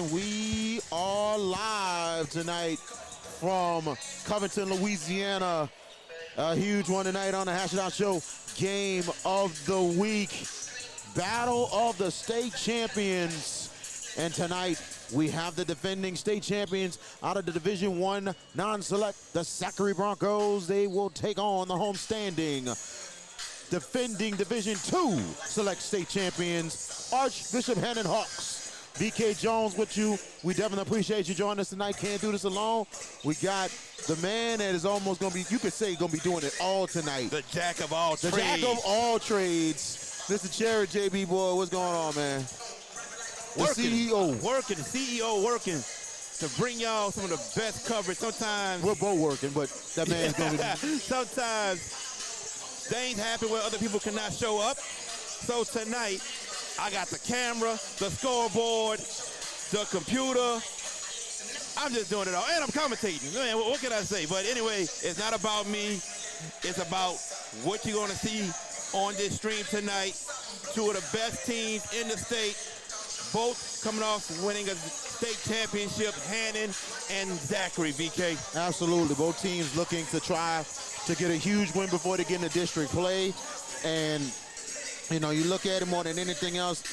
And we are live tonight from Covington, Louisiana. A huge one tonight on the Hash It Out Show. Game of the week. Battle of the state champions. And tonight we have the defending state champions out of the Division I non-select, the Zachary Broncos. They will take on the homestanding defending Division II select state champions, Archbishop Hannan Hawks. VK Jones with you. We definitely appreciate you joining us tonight. Can't do this alone. We got the man that is almost going to be, you could say, going to be doing it all tonight. The jack of all trades. The jack of all trades. Mr. Cherry, JB boy, what's going on, man? Working, CEO. Working, the CEO working to bring y'all some of the best coverage. Sometimes. We're both working, but that man's going to be. Sometimes they ain't happy when other people cannot show up. So tonight, I got the camera, the scoreboard, the computer. I'm just doing it all. And I'm commentating. Man, what can I say? But anyway, it's not about me. It's about what you're going to see on this stream tonight. Two of the best teams in the state, both coming off winning a state championship, Hannan and Zachary, VK. Absolutely. Both teams looking to try to get a huge win before they get into district play. And you know, you look at it more than anything else.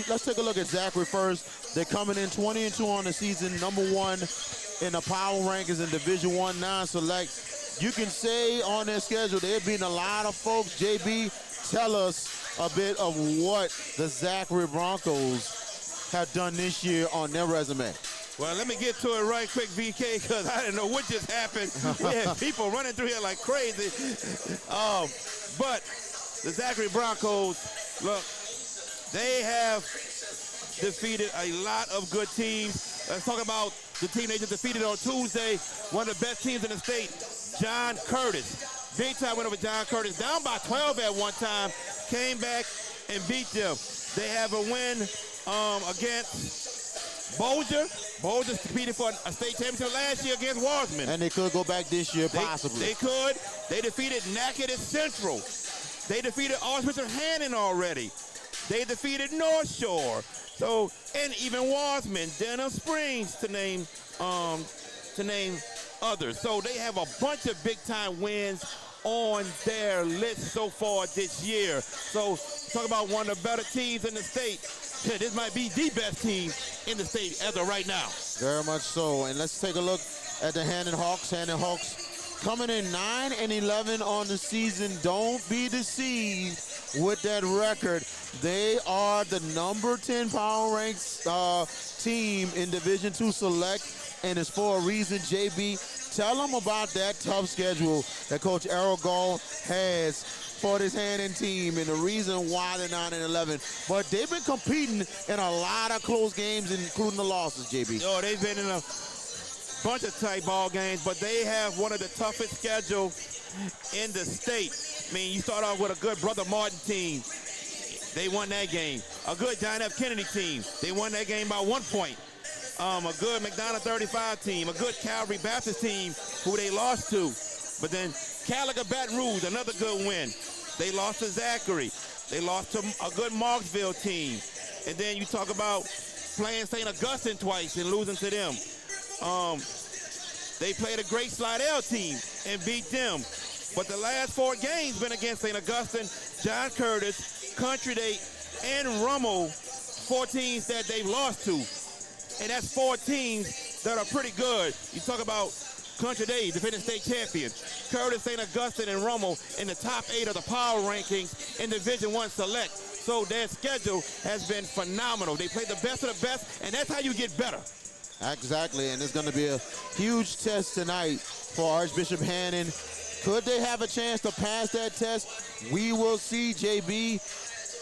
Let's take a look at Zachary first. They're coming in 20-2 on the season, #1 in the power rankings in Division I non-select. You can say on their schedule there have been a lot of folks. JB, tell us a bit of what the Zachary Broncos have done this year on their resume. Well, let me get to it right quick, VK, because I didn't know what just happened. We had people running through here like crazy. But the Zachary Broncos, look, they have defeated a lot of good teams. Let's talk about the team they just defeated on Tuesday, one of the best teams in the state, John Curtis. Big time win over John Curtis, down by 12 at one time, came back and beat them. They have a win against Bolger. Bolger competed for a state championship last year against Warsman. And they could go back this year, possibly. They could. They defeated Natchitoches Central. They defeated Archbishop Hannan already. They defeated North Shore. So, and even Warsman, Denham Springs, to name others. So they have a bunch of big-time wins on their list so far this year. So talk about one of the better teams in the state. This might be the best team in the state as of right now. Very much so. And let's take a look at the Hannan Hawks. Hannan Hawks coming in 9-11 on the season. Don't be deceived with that record. They are the #10 power ranked team in Division II Select, and it's for a reason. JB, tell them about that tough schedule that Coach Aragall has for this Hannan team and the reason why they're 9-11. But they've been competing in a lot of close games, including the losses, JB. Oh, they've been in a bunch of tight ball games, but they have one of the toughest schedules in the state. I mean, you start off with a good Brother Martin team. They won that game. A good John F. Kennedy team. They won that game by 1 point. A good McDonough 35 team. A good Calvary Baptist team who they lost to. But then Calica Baton Rouge, another good win. They lost to Zachary. They lost to a good Marksville team. And then you talk about playing St. Augustine twice and losing to them. They played a great Slidell team and beat them. But the last 4 games been against St. Augustine, John Curtis, Country Day, and Rummel, 4 teams that they've lost to. And that's 4 teams that are pretty good. You talk about Country Day, defending state champion. Curtis, St. Augustine, and Rummel in the top 8 of the power rankings in Division I Select. So their schedule has been phenomenal. They play the best of the best, and that's how you get better. Exactly, and it's going to be a huge test tonight for Archbishop Hannan. Could they have a chance to pass that test? We will see. JB,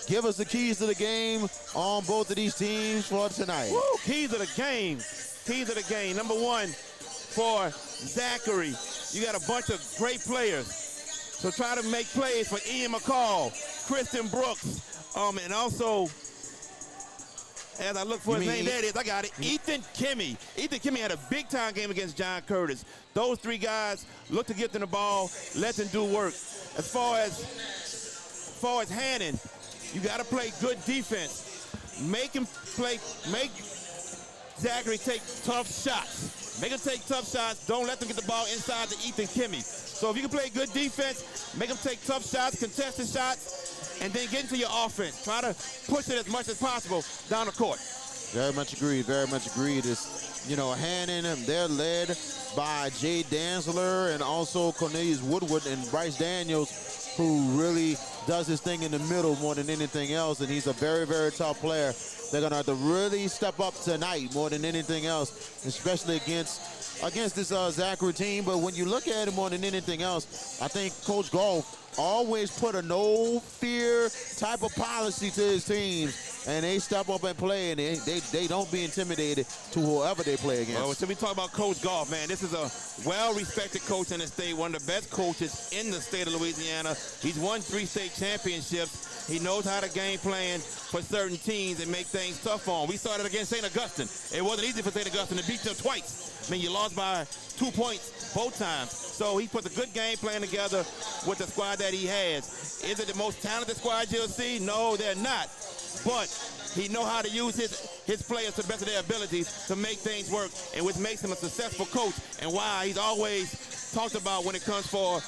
give us the keys to the game on both of these teams for tonight. Woo, keys of the game. Keys of the game. #1 for Zachary. You got a bunch of great players. So try to make plays for Ian McCall, Kristen Brooks, and also, as I look for his name, there it is, I got it, Ethan Kimmy. Ethan Kimmy had a big-time game against John Curtis. Those 3 guys look to get them the ball, let them do work. As far as Hannan, you got to play good defense. Make him play, Zachary take tough shots. Make him take tough shots. Don't let them get the ball inside to Ethan Kimmy. So if you can play good defense, make them take tough shots, contested shots, and then get into your offense. Try to push it as much as possible down the court. Very much agreed. Very much agreed. It's, Hannan, they're led by Jay Danzler and also Cornelius Woodward and Bryce Daniels, who really does his thing in the middle more than anything else, and he's a very, very tough player. They're going to have to really step up tonight more than anything else, especially against this Zachary team. But when you look at it more than anything else, I think Coach Goff always put a no-fear type of policy to his teams, and they step up and play, and they don't be intimidated to whoever they play against. Well, so we talk about Coach Goff, man. This is a well-respected coach in the state, one of the best coaches in the state of Louisiana. He's won 3 state championships. He knows how to game plan for certain teams and make things tough on. We saw it against St. Augustine. It wasn't easy for St. Augustine to beat them twice. I mean, you lost by 2 points both times. So he puts a good game plan together with the squad that he has. Is it the most talented squad you'll see? No, they're not. But he knows how to use his players to the best of their abilities to make things work, and which makes him a successful coach, and why he's always talked about when it comes for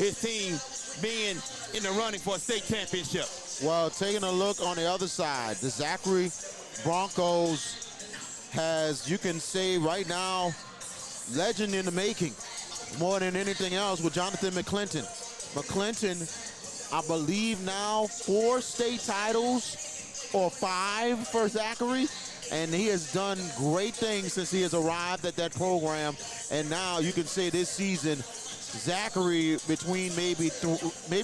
his team being in the running for a state championship. Well, taking a look on the other side, the Zachary Broncos has, you can say right now, legend in the making more than anything else with Jonathan McClinton. McClinton, I believe now 4 state titles or 5 for Zachary, and he has done great things since he has arrived at that program. And now you can say this season, Zachary, between maybe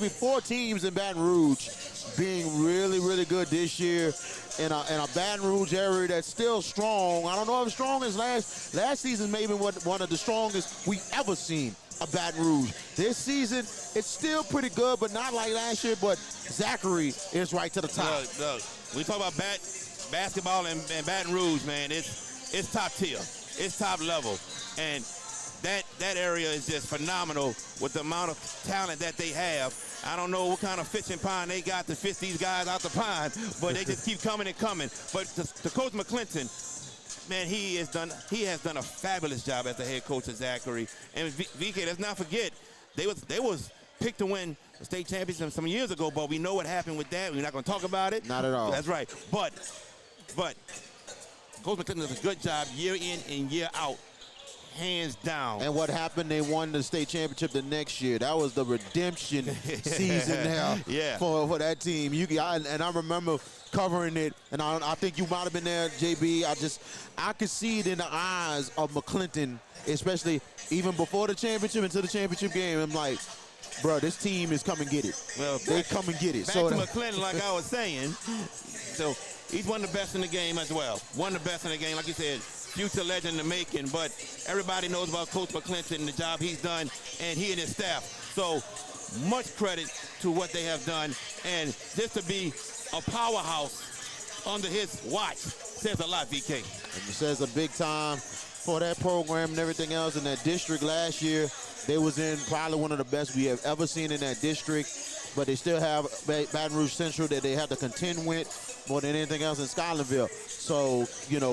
4 teams in Baton Rouge, being really, really good this year in a Baton Rouge area that's still strong. I don't know if it's strong as last season, maybe one of the strongest we ever seen of Baton Rouge. This season, it's still pretty good, but not like last year, but Zachary is right to the top. Look, we talk about basketball and Baton Rouge, man. It's top tier. It's top level. And that area is just phenomenal with the amount of talent that they have. I don't know what kind of fishing pond they got to fish these guys out the pond, but they just keep coming and coming. But to Coach McClinton, man, he has done a fabulous job as the head coach of Zachary. And VK, let's not forget, they was picked to win the state championship some years ago, but we know what happened with that. We're not going to talk about it. Not at all. That's right. But Coach McClinton does a good job year in and year out. Hands down. And what happened, they won the state championship the next year. That was the redemption season there for that team. And I remember covering it, and I think you might have been there, JB. I could see it in the eyes of McClinton, especially even before the championship into the championship game. I'm like, bro, this team is come and get it. Well, they come and get it. Back to McClinton, like I was saying. So he's one of the best in the game as well. One of the best in the game, like you said. Future legend in the making, but everybody knows about Coach McClinton and the job he's done, and he and his staff. So much credit to what they have done, and just to be a powerhouse under his watch says a lot, VK. And it says a big time for that program and everything else in that district last year. They was in probably one of the best we have ever seen in that district, but they still have Baton Rouge Central that they have to contend with more than anything else in Scotlandville. So,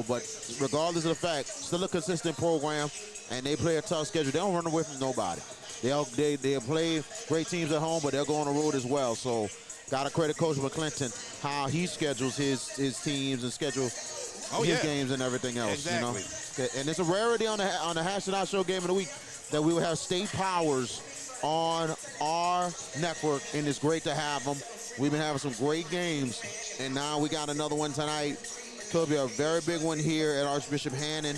but regardless of the fact, still a consistent program, and they play a tough schedule. They don't run away from nobody. They play great teams at home, but they'll go on the road as well. So, got to credit Coach McClinton how he schedules his teams and schedules his games and everything else. Exactly. And it's a rarity on the Hash It Out Show Game of the Week that we will have state powers on our network, and it's great to have them. We've been having some great games, and now we got another one tonight. Could be a very big one here at Archbishop Hannan.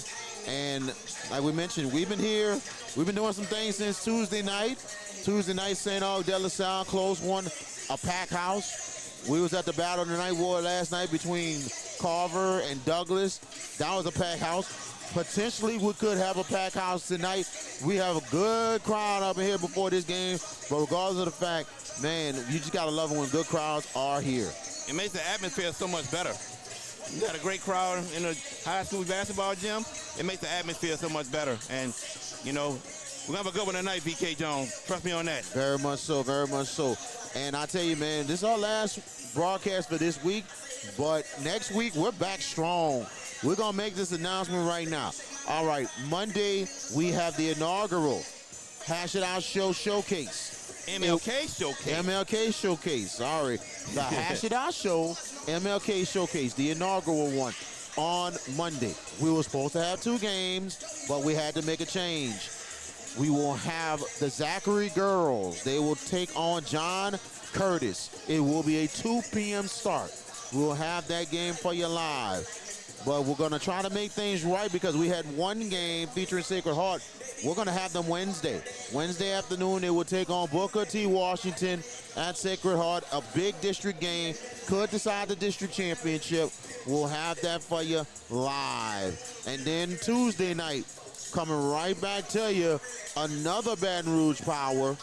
And like we mentioned, we've been here. We've been doing some things since Tuesday night. St. Aug de La Salle closed one, a pack house. We was at the Battle of the Night War last night between Carver and Douglas. That was a pack house. Potentially, we could have a pack house tonight. We have a good crowd up in here before this game. But regardless of the fact, man, you just got to love it when good crowds are here. It makes the atmosphere so much better. You got a great crowd in a high school basketball gym. It makes the atmosphere so much better. And, we're going to have a good one tonight, VK Jones. Trust me on that. Very much so, very much so. And I tell you, man, this is our last broadcast for this week. But next week, we're back strong. We're going to make this announcement right now. All right, Monday, we have the inaugural Hash It Out Show Showcase. MLK Showcase. MLK Showcase. All right. The Hash It Out Show MLK Showcase, the inaugural one, on Monday. We were supposed to have 2 games, but we had to make a change. We will have the Zachary girls. They will take on John Curtis. It will be a 2 p.m. start. We'll have that game for you live. But we're going to try to make things right because we had 1 game featuring Sacred Heart. We're going to have them Wednesday. Wednesday afternoon, they will take on Booker T. Washington at Sacred Heart. A big district game. Could decide the district championship. We'll have that for you live. And then Tuesday night, coming right back to you, another Baton Rouge power.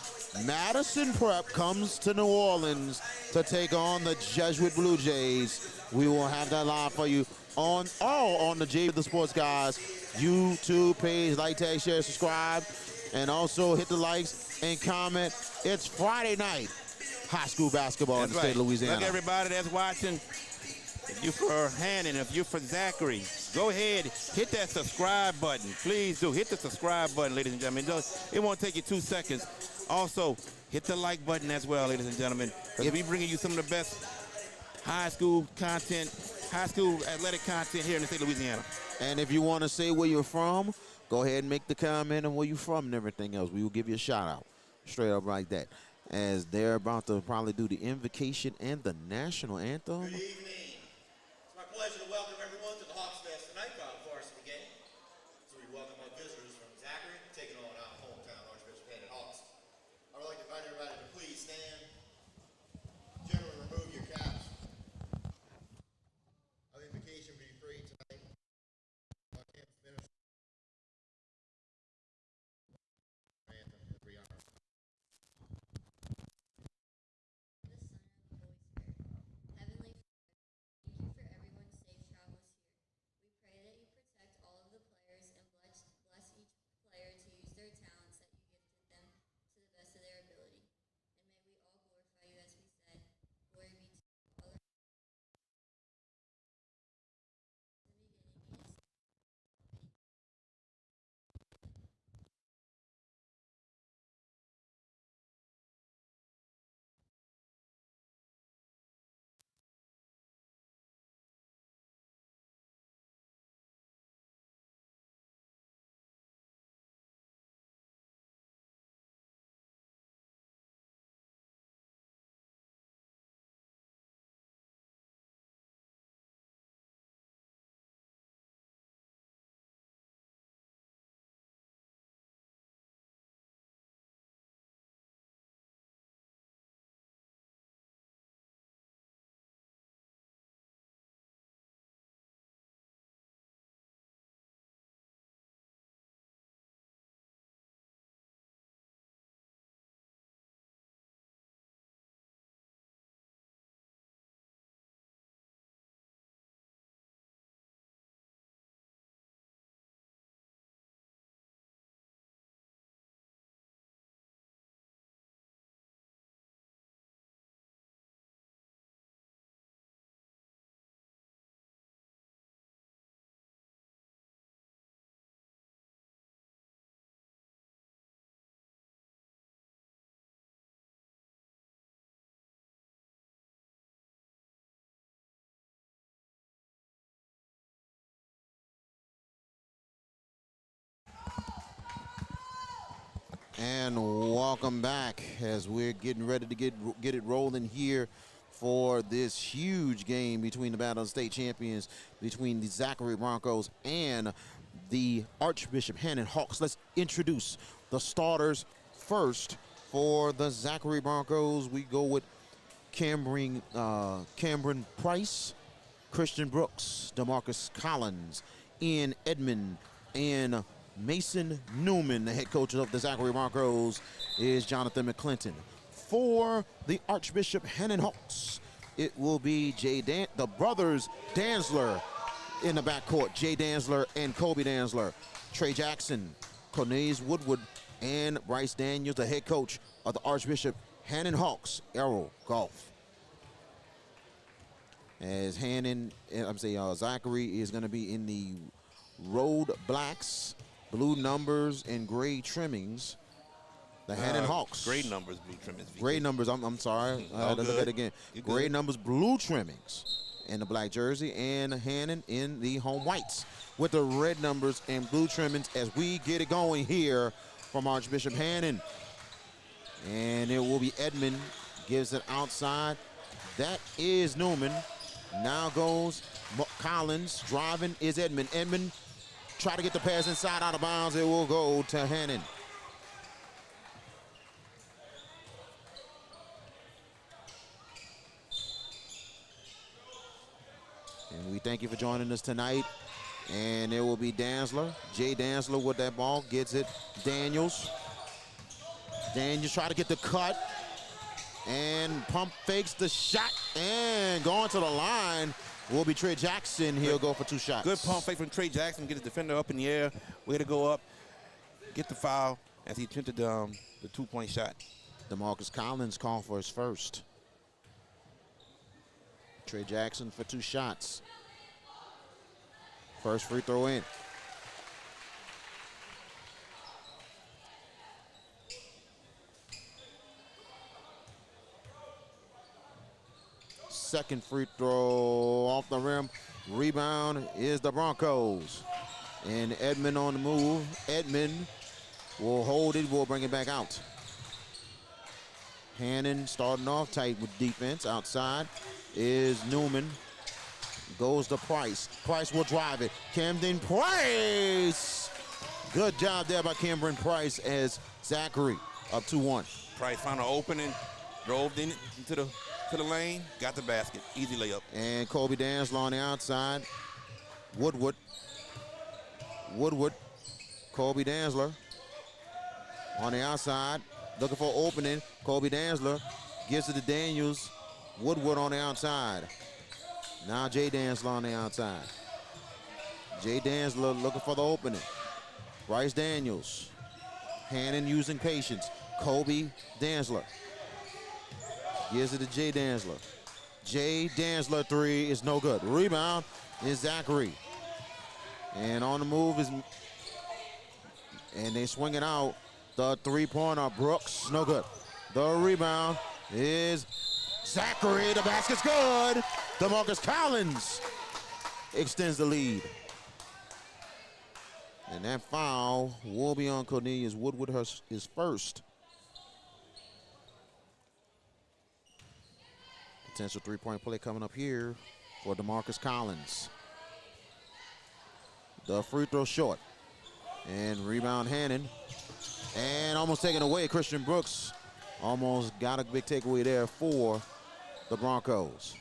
Madison Prep comes to New Orleans to take on the Jesuit Blue Jays. We will have that live for you on the J the Sports Guys YouTube page. Like, tag, share, subscribe, and also hit the likes and comment. It's Friday night high school basketball in the state of Louisiana. Look, everybody that's watching, if you're for Hannan, if you're for Zachary, go ahead, hit that subscribe button. Please do. Hit the subscribe button, ladies and gentlemen. It won't take you 2 seconds. Also, hit the like button as well, ladies and gentlemen, because we're bringing you some of the best high school content, high school athletic content here in the state of Louisiana. And if you want to say where you're from, go ahead and make the comment on where you're from and everything else. We will give you a shout out straight up like that, as they're about to probably do the invocation and the national anthem. Good evening. It's my pleasure to welcome everyone to the Hawks Fest tonight for our varsity game. So we welcome our visitors from Zachary, taking on our hometown Archbishop Hannan Hawks. I would like to invite everybody to please stand. Gentlemen, remove your caps. Our invocation will be prayed tonight. Our campus minister. Anthem, every hour. The Son and the Holy Spirit. Heavenly Father, thank you for everyone's safe travels here. We pray that you protect all of the players and bless each player to use their talents that you gifted them to the best of their ability. And may we all glorify you as we said, glory be to the Father, the beginning, and And welcome back as we're getting ready to get it rolling here for this huge game between the Battle of State Champions, between the Zachary Broncos and the Archbishop Hannan Hawks. Let's introduce the starters first. For the Zachary Broncos, we go with Cameron Price, Christian Brooks, DeMarcus Collins, Ian Edmond, and Mason Newman. The head coach of the Zachary Broncos is Jonathan McClinton. For the Archbishop Hannan Hawks, it will be the brothers Danzler in the backcourt. Jay Danzler and Kobe Danzler. Trey Jackson, Cornelius Woodward, and Bryce Daniels, the head coach of the Archbishop Hannan Hawks Aero Golf. As Zachary is going to be in the road blacks, blue numbers, and gray trimmings. The Hannan Hawks. Gray numbers, blue trimmings. Gray numbers, I'm sorry. Let's look at it again. Gray numbers, blue trimmings in the black jersey, and Hannan in the home whites with the red numbers and blue trimmings as we get it going here from Archbishop Hannan. And it will be Edmond, gives it outside. That is Newman. Now goes Collins, driving is Edmond. Edmond try to get the pass inside, out of bounds. It will go to Hannan. And we thank you for joining us tonight. And it will be Danzler. Jay Danzler with that ball, gets it. Daniels try to get the cut. And pump fakes the shot. And going to the line will be Trey Jackson. He'll go for 2 shots. Good pump fake from Trey Jackson. Get his defender up in the air. Way to go up. Get the foul as he attempted the 2-point shot. DeMarcus Collins called for his first. Trey Jackson for 2 shots. First free throw in. Second free throw off the rim. Rebound is the Broncos. And Edmond on the move. Edmond will hold it, will bring it back out. Hannan starting off tight with defense. Outside is Newman. Goes to Price. Price will drive it. Camden Price. Good job there by Cameron Price as Zachary up 2-1. Price found an opening, drove into the lane, got the basket. Easy layup. And Kobe Danzler on the outside. Woodward. Kobe Danzler on the outside. Looking for opening. Kobe Danzler gives it to Daniels. Woodward on the outside. Now Jay Danzler on the outside. Jay Danzler looking for the opening. Bryce Daniels. Hannan using patience. Kobe Danzler. Gives it to Jay Danzler. Jay Danzler 3 is no good. Rebound is Zachary. And on the move is, and they swing it out. The 3-pointer, Brooks, no good. The rebound is Zachary. The basket's good. DeMarcus Collins extends the lead. And that foul will be on Cornelius Woodward, his first. Potential 3-point play coming up here for DeMarcus Collins. The free throw short. And rebound Hannan. And almost taken away. Christian Brooks almost got a big takeaway there for the Broncos.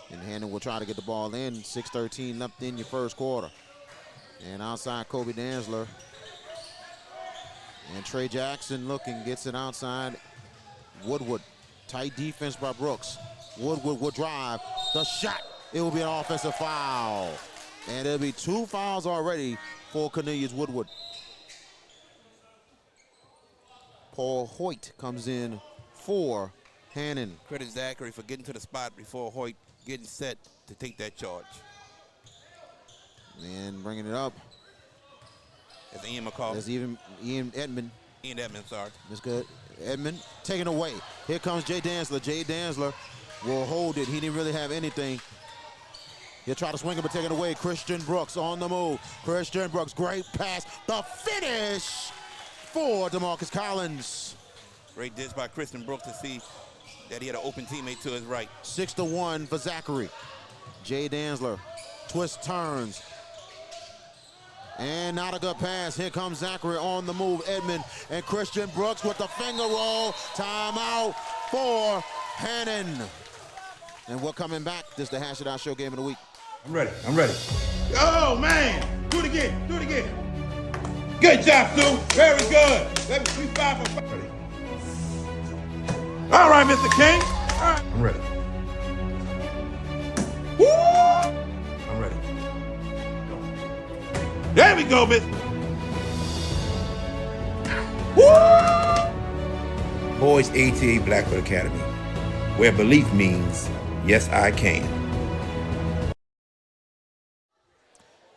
And Hannan will try to get the ball in. 6:13 left in your first quarter. And outside Kobe Danzler. And Trey Jackson looking, gets it outside. Woodward. Tight defense by Brooks. Woodward will drive. The shot. It will be an offensive foul. And it'll be 2 fouls already for Cornelius Woodward. Paul Hoyt comes in for Hannan. Credit Zachary for getting to the spot before Hoyt getting set to take that charge. And bringing it up. That's Ian McCall. That's Ian Edmond. Ian Edmond, sorry. That's good. Edmond taken away. Here comes Jay Danzler. Jay Danzler will hold it. He didn't really have anything. He'll try to swing it, but take it away. Christian Brooks on the move. Christian Brooks, great pass. The finish for DeMarcus Collins. Great dish by Christian Brooks to see that he had an open teammate to his right. 6-1 for Zachary. Jay Danzler, twist, turns. And not a good pass. Here comes Zachary on the move. Edmond and Christian Brooks with the finger roll. Timeout for Hannan. And we're coming back. This is the Hash It Out Show Game of the Week. I'm ready. Oh, man. Do it again. Good job, Sue. Very good. Let me 5 for 5. Ready. All right, Mr. King. All right. I'm ready. Woo! I'm ready. Go. There we go, Miss. Boys ATA Blackfoot Academy, where belief means, yes, I can.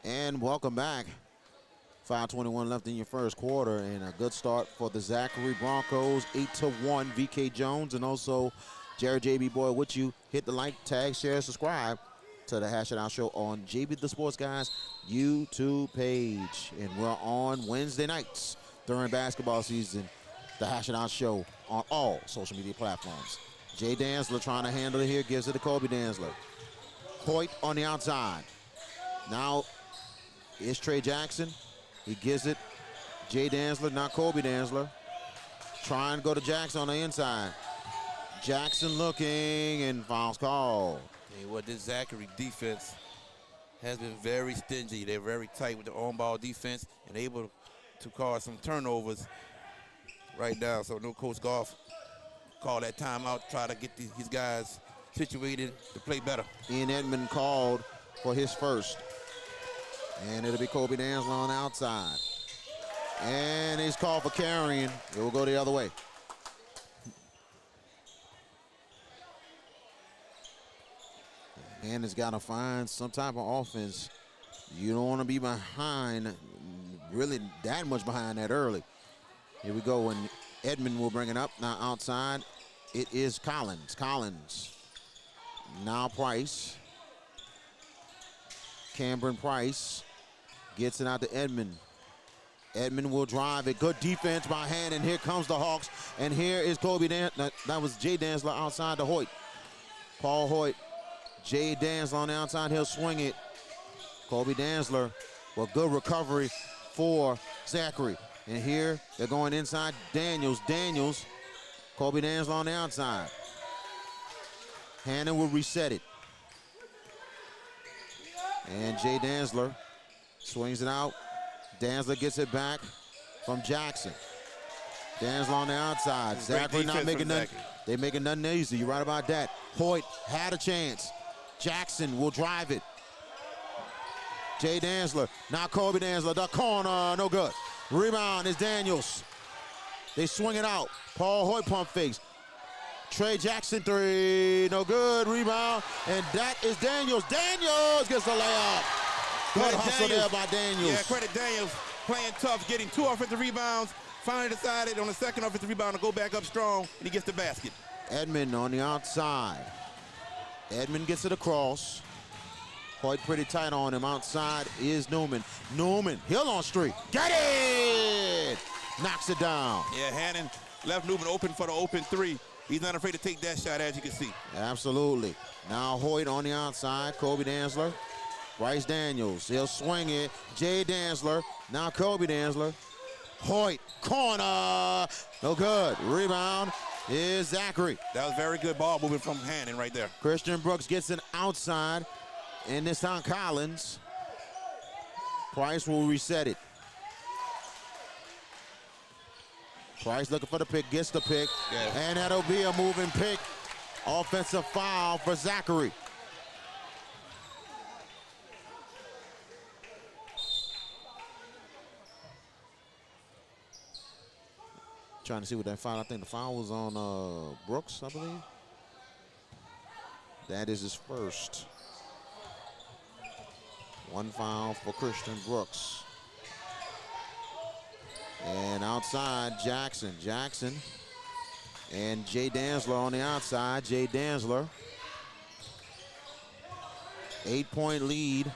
And welcome back. 5:21 left in your first quarter, and a good start for the Zachary Broncos. 8-1. VK Jones and also Jared JB Boy with you. Hit the like, tag, share, subscribe to the Hash It Out Show on JB the Sports Guys YouTube page. And we're on Wednesday nights during basketball season. The Hash It Out Show on all social media platforms. Jay Danzler trying to handle it here, gives it to Kobe Danzler. Hoyt on the outside. Now it's Trey Jackson. He gives it Jay Danzler, not Kobe Danzler. Trying to go to Jackson on the inside. Jackson looking, and fouls called. Hey, what this Zachary defense has been very stingy. They're very tight with the on-ball defense and able to cause some turnovers right now. So no Coach Goff call that timeout, try to get these guys situated to play better. Ian Edmond called for his first. And it'll be Kobe Danzler on the outside. And he's called for carrying. It will go the other way. And has got to find some type of offense. You don't want to be behind, really that much behind that early. Here we go, and Edmond will bring it up. Now outside, it is Collins. Collins. Now Price. Cameron Price gets it out to Edmond. Edmond will drive it. Good defense by Hannan. Here comes the Hawks. And here is Kobe Danzler. That was Jay Danzler outside to Hoyt. Paul Hoyt. Jay Danzler on the outside. He'll swing it. Kobe Danzler. Well, good recovery for Zachary. And here they're going inside Daniels. Daniels. Kobe Danzler on the outside. Hannan will reset it. And Jay Danzler swings it out. Danzler gets it back from Jackson. Danzler on the outside. Zachary not making nothing. They making nothing easy. You're right about that. Hoyt had a chance. Jackson will drive it. Jay Danzler. Now Kobe Danzler. The corner. No good. Rebound is Daniels. They swing it out. Paul Hoyt pump fakes. Trey Jackson three, no good, rebound, and that is Daniels. Daniels gets the layup. Good hustle there by Daniels. Yeah, credit Daniels, playing tough, getting 2 offensive rebounds, finally decided on the second offensive rebound to go back up strong, and he gets the basket. Edmond on the outside. Edmond gets it across. Hoyt pretty tight on him. Outside is Newman. Newman, Hill on streak. Get it! Knocks it down. Yeah, Hannan left Newman open for the open three. He's not afraid to take that shot, as you can see. Absolutely. Now Hoyt on the outside. Kobe Danzler. Bryce Daniels. He'll swing it. Jay Danzler. Now Kobe Danzler. Hoyt. Corner. No good. Rebound is Zachary. That was very good ball movement from Hannan right there. Christian Brooks gets it outside. And this time Collins. Price will reset it. Price looking for the pick, gets the pick, and that'll be a moving pick. Offensive foul for Zachary. Trying to see what that foul, I think the foul was on Brooks, I believe. That is his first. 1 foul for Christian Brooks. And outside, Jackson. Jackson and Jay Danzler on the outside. Jay Danzler. 8-point lead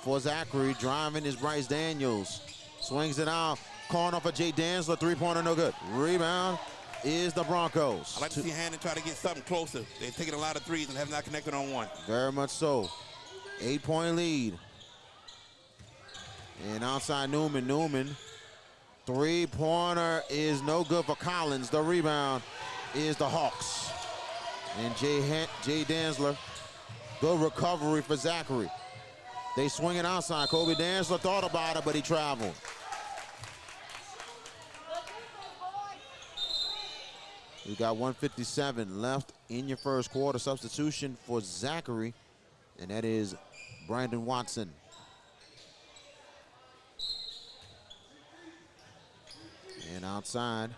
for Zachary. Driving is Bryce Daniels. Swings it out. Corner for Jay Danzler. 3-pointer, no good. Rebound is the Broncos. I like to see Hannan try to get something closer. They've taken a lot of threes and have not connected on one. Very much so. 8-point lead. And outside Newman. Newman. 3-pointer is no good for Collins. The rebound is the Hawks. And Jay Danzler, good recovery for Zachary. They swing it outside. Kobe Danzler thought about it, but he traveled. We got 1:57 left in your first quarter. Substitution for Zachary, and that is Brandon Watson. And Outside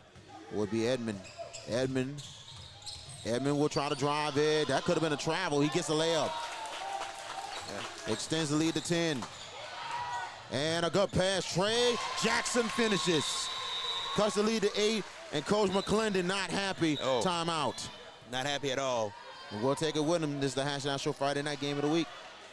would be Edmond. Edmond will try to drive it. That could have been a travel. He gets a layup. Extends the lead to 10. And a good pass. Trey Jackson finishes. Cuts the lead to 8. And Coach McClendon not happy. Timeout. Not happy at all. And we'll take it with him. This is the Hash Down Show Friday night game of the week.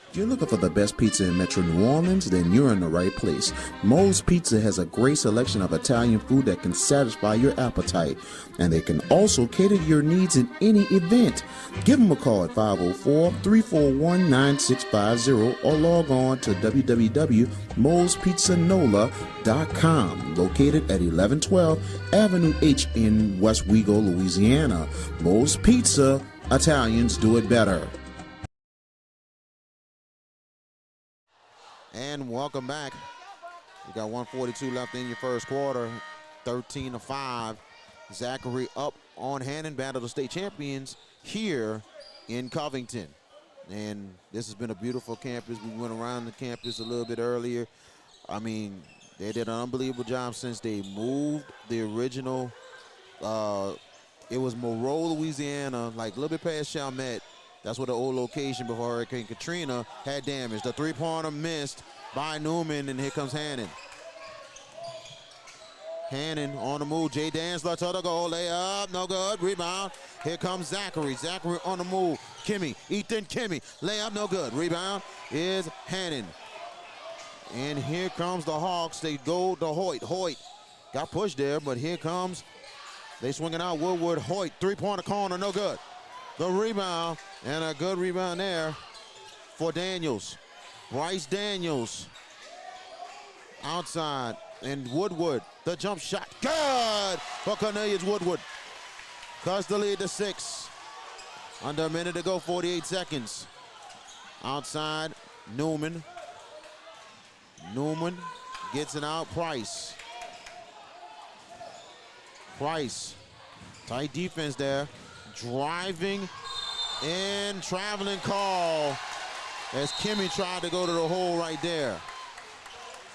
If you're looking for the best pizza in Metro New Orleans, then you're in the right place. Moe's Pizza has a great selection of Italian food that can satisfy your appetite, and they can also cater to your needs in any event. Give them a call at 504-341-9650 or log on to www.moespizzanola.com, located at 1112 Avenue H in West Wego, Louisiana. Moe's Pizza, Italians do it better. And welcome back. You got 1:42 left in your first quarter, 13-5. Zachary up on Hannan, Battle of the State Champions here in Covington. And this has been a beautiful campus. We went around the campus a little bit earlier. I mean, they did an unbelievable job since they moved the original. It was Monroe, Louisiana, like a little bit past Chalmette. That's where the old location before Hurricane Katrina had damage. The three-pointer missed by Newman, and here comes Hannan. Hannan on the move. Jay Danzler to the goal. Layup, no good. Rebound. Here comes Zachary. Zachary on the move. Ethan Kimmy. Layup, no good. Rebound is Hannan. And here comes the Hawks. They go to Hoyt. Hoyt got pushed there, but here comes, they swinging out Woodward. Hoyt, three-pointer corner, no good. The rebound, and a good rebound there for Daniels. Bryce Daniels outside, and Woodward, the jump shot, good for Cornelius Woodward. Cuts the lead to 6. Under a minute to go, 48 seconds. Outside, Newman. Newman gets it out, Price. Price, tight defense there. Driving and traveling call as Kimmy tried to go to the hole right there.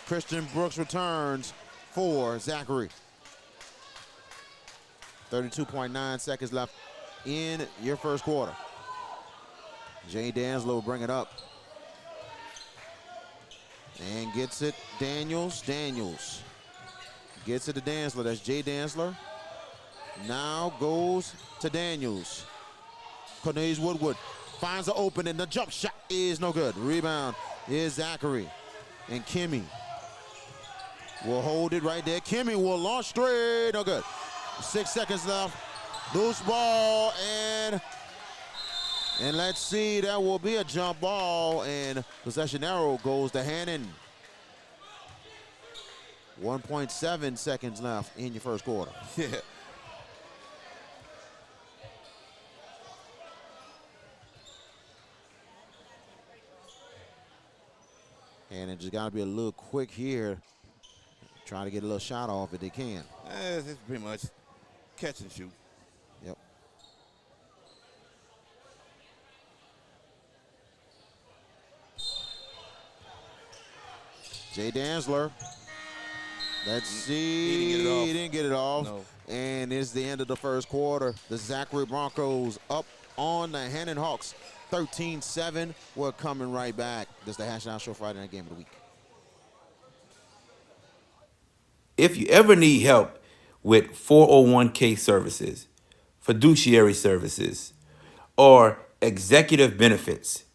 Christian Brooks returns for Zachary. 32.9 seconds left in your first quarter. Jay Danzler will bring it up. And gets it, Daniels. Daniels gets it to Danzler. That's Jay Danzler. Now goes to Daniels. Cornelius Woodward finds an opening. The jump shot is no good. Rebound is Zachary. And Kimmy will hold it right there. Kimmy will launch straight. No good. 6 seconds left. Loose ball, and let's see, that will be a jump ball, and possession arrow goes to Hannan. 1.7 seconds left in your first quarter. Yeah. And it just got to be a little quick here. Trying to get a little shot off if they can. It's pretty much catch and shoot. Yep. Jay Danzler. Let's see. He didn't get it off. No. And it's the end of the first quarter. The Zachary Broncos up on the Hannan Hawks. 13-7. We're coming right back. This is the Hash Down Show Friday Night Game of the Week. If you ever need help with 401k services, fiduciary services, or executive benefits,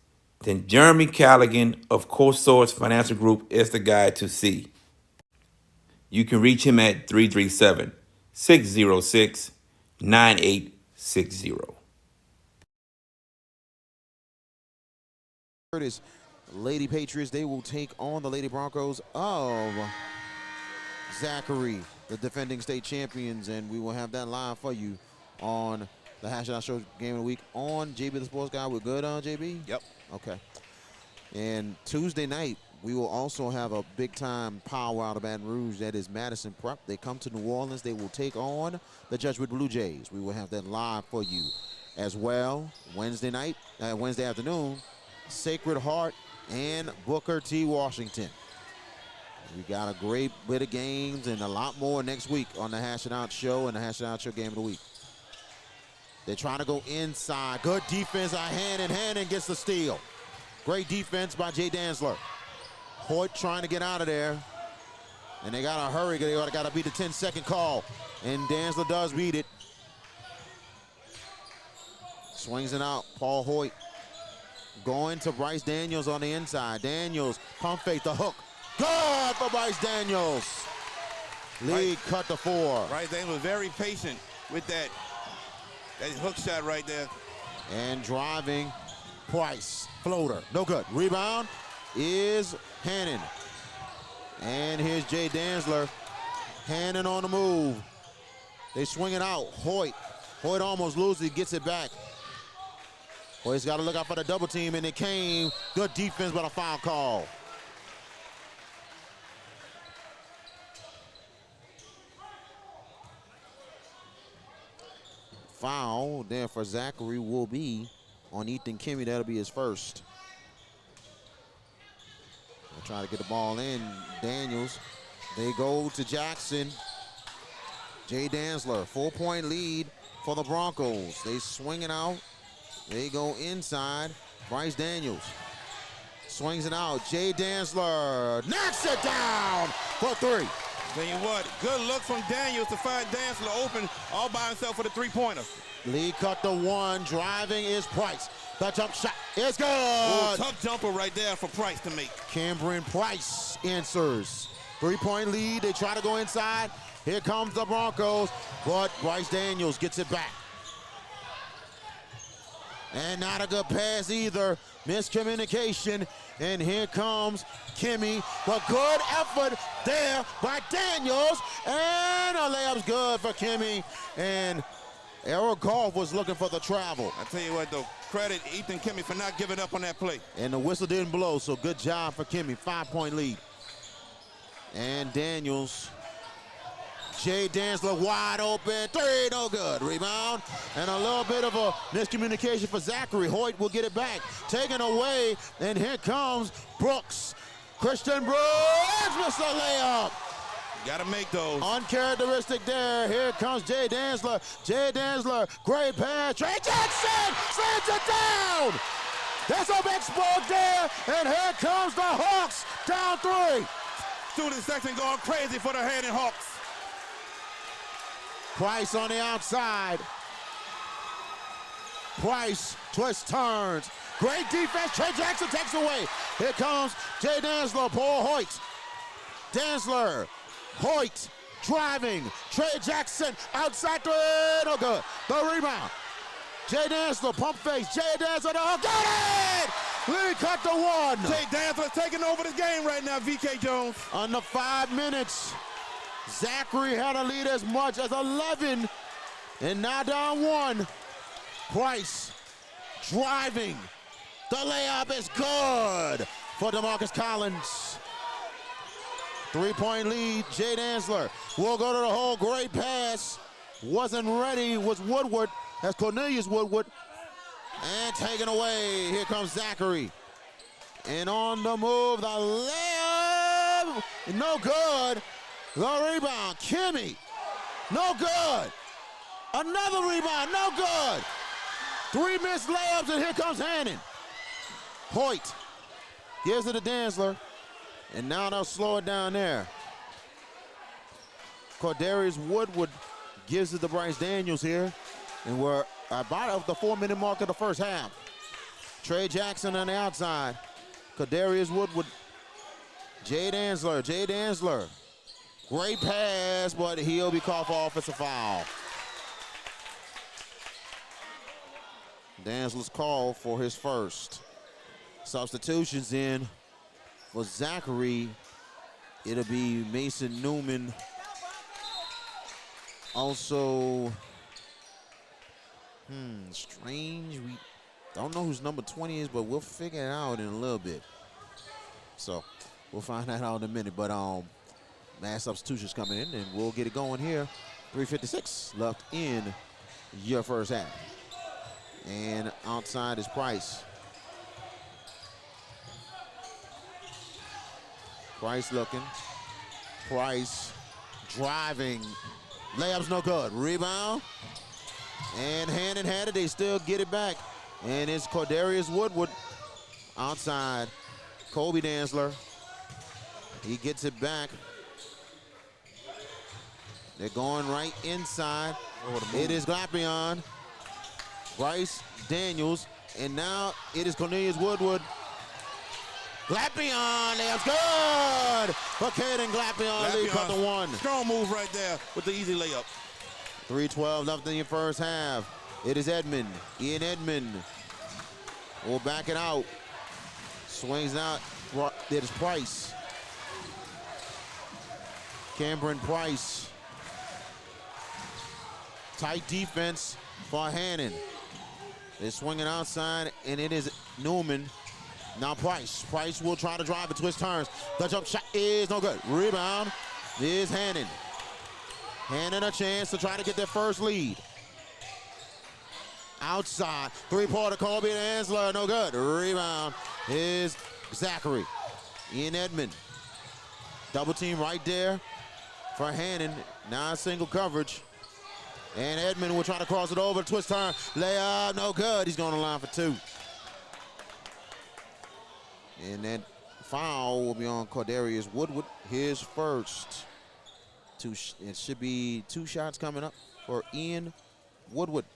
then Jeremy Callaghan of CoSource Financial Group is the guy to see. You can reach him at 337-606-9860. Curtis, Lady Patriots, they will take on the Lady Broncos of Zachary, the defending state champions, and we will have that live for you on the Hash Down Show Game of the Week on JB the Sports Guy. We're good on JB? Yep. Okay. And Tuesday night, we will also have a big-time power out of Baton Rouge. That is Madison Prep. They come to New Orleans. They will take on the Jesuit Blue Jays. We will have that live for you as well. Wednesday night, Wednesday afternoon, Sacred Heart and Booker T. Washington. We got a great bit of games and a lot more next week on the Hash It Out Show and the Hash It Out Show Game of the Week. They're trying to go inside. Good defense by Hannan. Hannan gets the steal. Great defense by Jay Dantzler. Hoyt trying to get out of there. And they got to hurry. They got to beat the 10-second call. And Dantzler does beat it. Swings it out. Paul Hoyt going to Bryce Daniels on the inside. Daniels, pump fake, the hook. Good for Bryce Daniels. Lead cut to 4. Bryce Daniels was very patient with that hook shot right there. And driving, Price. Floater, no good. Rebound is Hannan. And here's Jay Dantzler. Hannan on the move. They swing it out. Hoyt almost loses it, gets it back. Hoyt's got to look out for the double team, and it came. Good defense, but a foul call. Foul there for Zachary will be on Ethan Kimmy. That'll be his first. They're trying to get the ball in. Daniels. They go to Jackson. Jay Dantzler, 4-point lead for the Broncos. They swing it out. They go inside. Bryce Daniels swings it out. Jay Dantzler knocks it down for 3. Tell you what, good look from Daniels to find Dantzler open all by himself for the 3-pointer. Lead cut to 1. Driving is Price. The jump shot is good. Ooh, tough jumper right there for Price to make. Cameron Price answers. 3-point lead. They try to go inside. Here comes the Broncos, but Bryce Daniels gets it back. And not a good pass either. Miscommunication. And here comes Kimmy. But good effort there by Daniels. And a layup's good for Kimmy. And Eric Goff was looking for the travel. I tell you what, though, credit Ethan Kimmy for not giving up on that play. And the whistle didn't blow, so good job for Kimmy. 5-point lead. And Daniels. Jay Dantzler wide open. 3, no good. Rebound. And a little bit of a miscommunication for Zachary. Hoyt will get it back. Taken away. And here comes Brooks. Christian Brooks missed the layup. Got to make those. Uncharacteristic there. Here comes Jay Dantzler. Jay Dantzler, great pass. Trey Jackson slams it down. There's a big smoke there. And here comes the Hawks down 3. Student section going crazy for the Hannan Hawks. Price on the outside. Price twists, turns. Great defense. Trey Jackson takes away. Here comes Jay Dantzler. Paul Hoyt. Dantzler. Hoyt driving. Trey Jackson outside 3. No good. The rebound. Jay Dantzler pump face. Jay Dantzler. Oh, got it! Lead cut to 1. Jay Dantzler taking over the game right now, VK Jones. Under 5 minutes. Zachary had a lead as much as 11, and now down 1. Price driving. The layup is good for DeMarcus Collins. 3-point lead. Jay Dantzler will go to the hole. Great pass. Wasn't ready. Was Woodward. That's Cornelius Woodward. And taken away. Here comes Zachary. And on the move, the layup. No good. The rebound, Kimmy, no good. Another rebound, no good. 3 missed layups, and here comes Hannan. Hoyt gives it to Dantzler, and now they'll slow it down there. Cordarius Woodward gives it to Bryce Daniels here, and we're about the 4-minute mark of the first half. Trey Jackson on the outside. Cordarius Woodward. Jay Dantzler. Great pass, but he'll be called for offensive foul. Dantzler's called for his first. Substitutions in for Zachary. It'll be Mason Newman. Also, strange. We don't know whose number 20 is, but we'll figure it out in a little bit. So we'll find that out in a minute. But mass substitutions coming in, and we'll get it going here. 3:56 left in your first half. And outside is Price. Price looking. Price driving. Layup's no good. Rebound. And Hannan had it. They still get it back. And it's Cordarius Woodward outside. Kobe Danzler. He gets it back. They're going right inside. It is Glapion, Bryce Daniels, and now it is Cornelius Woodward. Glapion, that's good! For Caden Glapion, lead cut to one. Strong move right there with the easy layup. 3:12 left in your first half. It is Edmond, Ian Edmond will back it out. Swings out, it is Price. Cameron Price. Tight defense for Hannan. They're swinging outside, and it is Newman. Now Price. Price will try to drive it, twist turns. The jump shot is no good. Rebound is Hannan. Hannan a chance to try to get their first lead. Outside, three-pointer, Kobe Danzler, no good. Rebound is Zachary. Ian Edmond. Double team right there for Hannan. Now single coverage. And Edmond will try to cross it over, twist turn, layup, no good. He's going to line for two. And that foul will be on Cordarius Woodward, his first. It should be 2 shots coming up for Ian Woodward.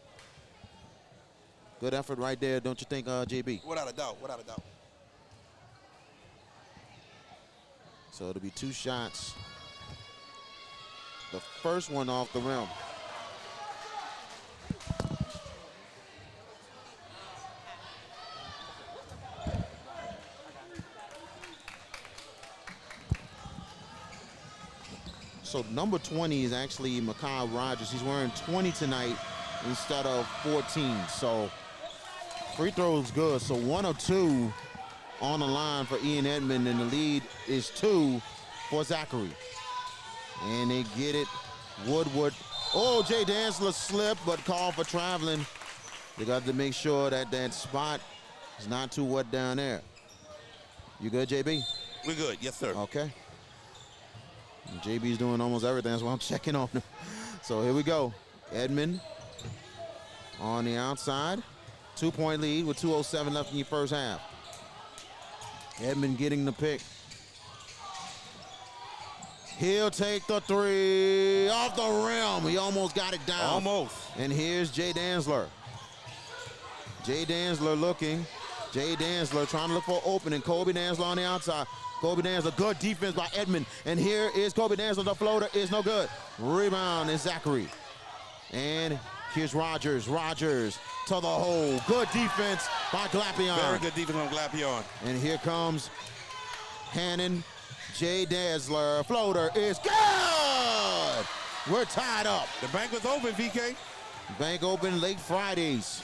Good effort right there, don't you think, JB? Without a doubt, without a doubt. So it'll be 2 shots. The first one off the rim. So number 20 is actually Makai Rogers. He's wearing 20 tonight instead of 14. So free throws good. So 1 of 2 on the line for Ian Edmond, and the lead is 2 for Zachary. And they get it. Woodward. Oh, Jay Danzler slipped, but called for traveling. They got to make sure that that spot is not too wet down there. You good, JB? We're good, yes, sir. Okay. JB's doing almost everything. That's why I'm checking on him. So here we go. Edmond on the outside. 2-point lead with 2:07 left in your first half. Edmond getting the pick. He'll take the three off the rim. He almost got it down. Almost. And here's Jay Danzler. Jay Danzler looking. Jay Danzler trying to look for an opening. Kobe Danzler on the outside. Kobe Danzler, good defense by Edmond. And here is Kobe Danzler. The floater is no good. Rebound is Zachary. And here's Rogers. Rogers to the hole. Good defense by Glapion. Very good defense on Glapion. And here comes Hannan. Jay Danzler. Floater is good. We're tied up. The bank was open, VK. Bank open late Fridays.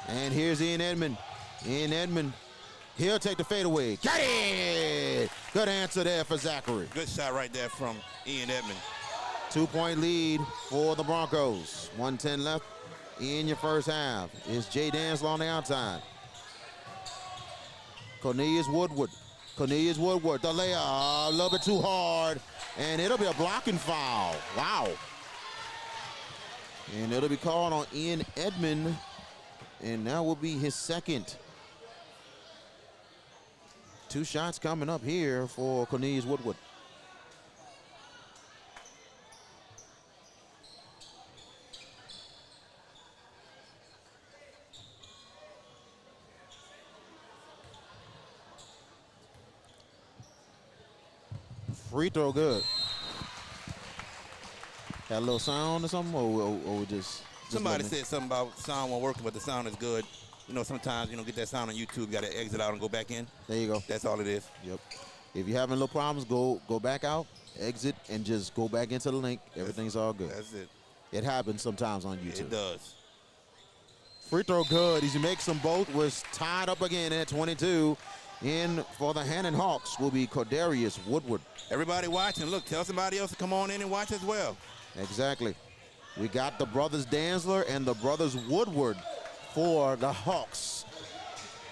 And here's Ian Edmond. Ian Edmond. He'll take the fadeaway. Got it! Good answer there for Zachary. Good shot right there from Ian Edmond. 2-point lead for the Broncos. 1:10 left in your first half. It's Jay Danzler on the outside. Cornelius Woodward. Cornelius Woodward, the layup, a little bit too hard. And it'll be a blocking foul. Wow. And it'll be called on Ian Edmond. And that will be his second. 2 shots coming up here for Cornelius Woodward. Free throw good. Had a little sound or something, or just Somebody said something about sound wasn't working, but the sound is good. You know, sometimes you don't get that sound on YouTube. You got to exit out and go back in. There you go. That's all it is. Yep. If you're having little problems, go back out, exit, and just go back into the link. Everything's all good. That's it. It happens sometimes on YouTube. It does. Free throw good. He makes them both. Was tied up again at 22. In for the Hannan Hawks will be Cordarius Woodward. Everybody watching, look, tell somebody else to come on in and watch as well. Exactly. We got the brothers Danzler and the brothers Woodward for the Hawks.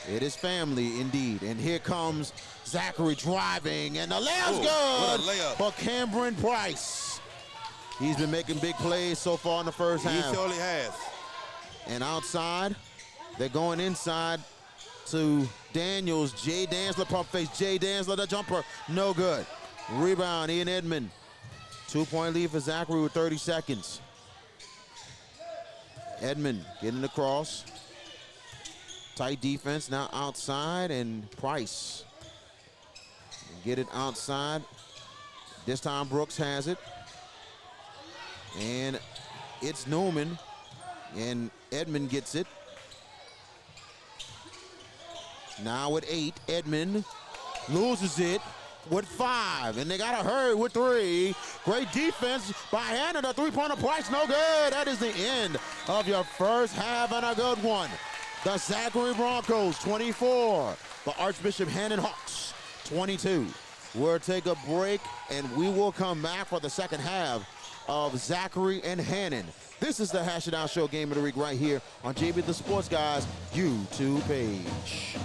It is family indeed. And here comes Zachary driving, and the layup's Ooh, good. what a layup. For Cameron Price. He's been making big plays so far in the first He half. surely has. And outside, they're going inside to Daniels. Jay Danzler, pump face. Jay Danzler, the jumper, no good. Rebound, Ian Edmond. 2-point lead for Zachary with 30 seconds. Edmond getting across. Tight defense now outside, and Price get it outside. This time Brooks has it. And it's Newman, and Edmond gets it. Now with 8, Edmond loses it with 5, and they gotta hurry with 3. Great defense by Hannan. The three-pointer. Price, no good. That is the end of your first half, and a good one. The Zachary Broncos 24, the Archbishop Hannan Hawks 22. We'll take a break, and we will come back for the second half of Zachary and Hannan. This is the Hash It Out Show Game of the Week right here on JB the Sports Guys YouTube page.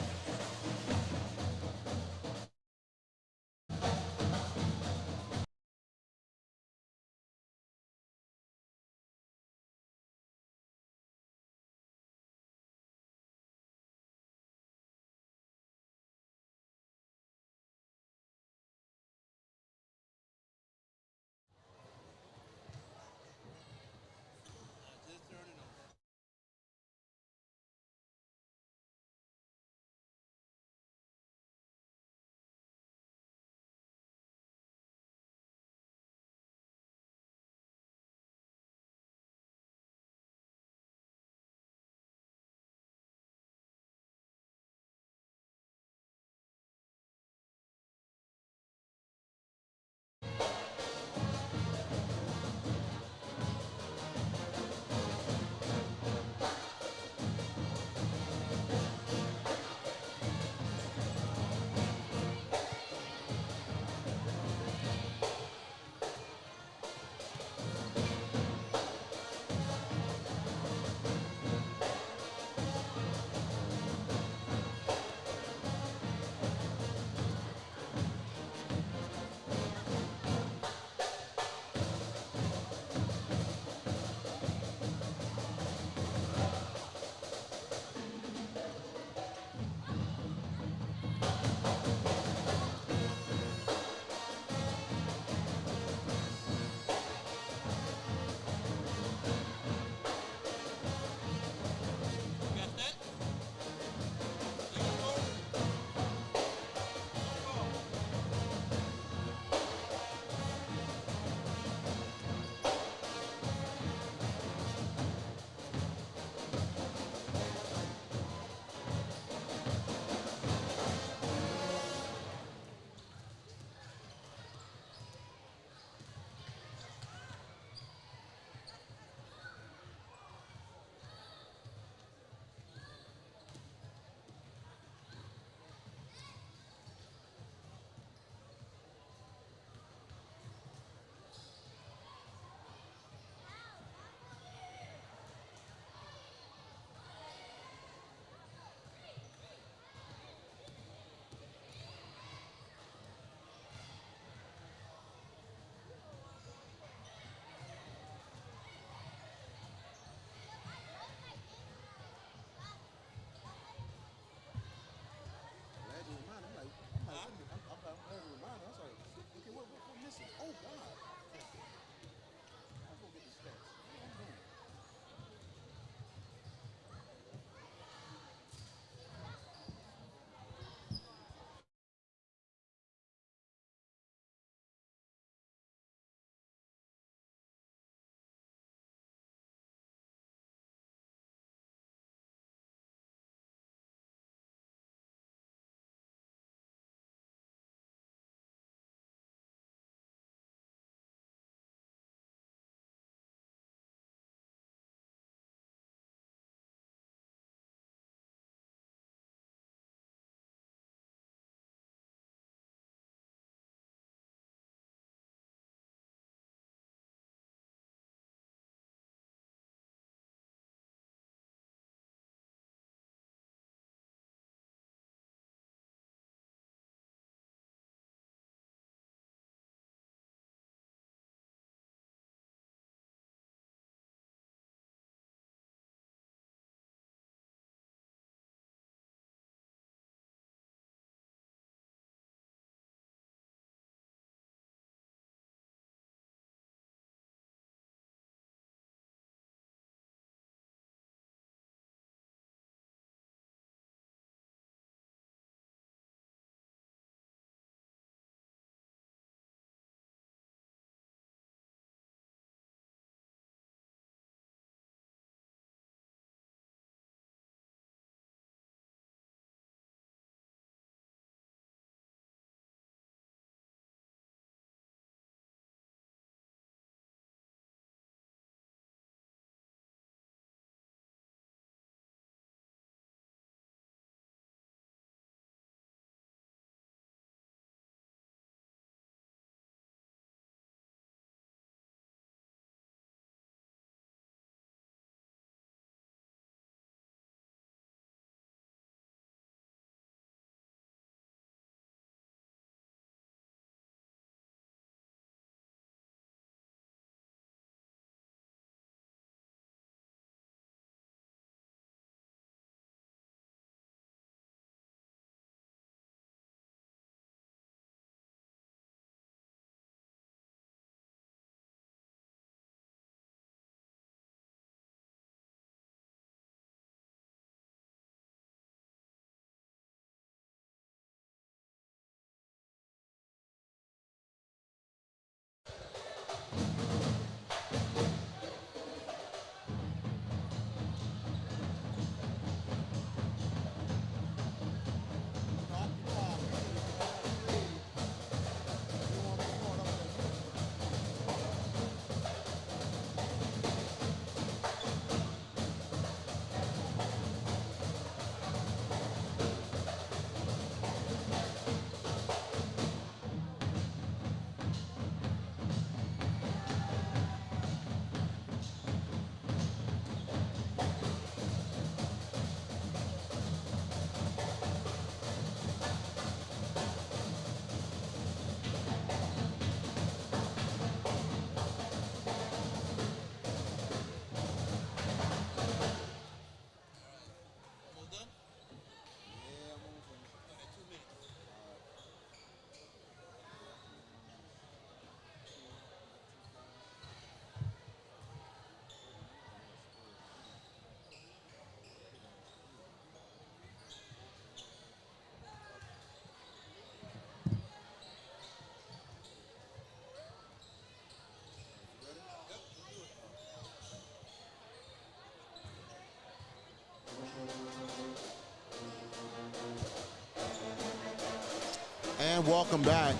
and welcome back.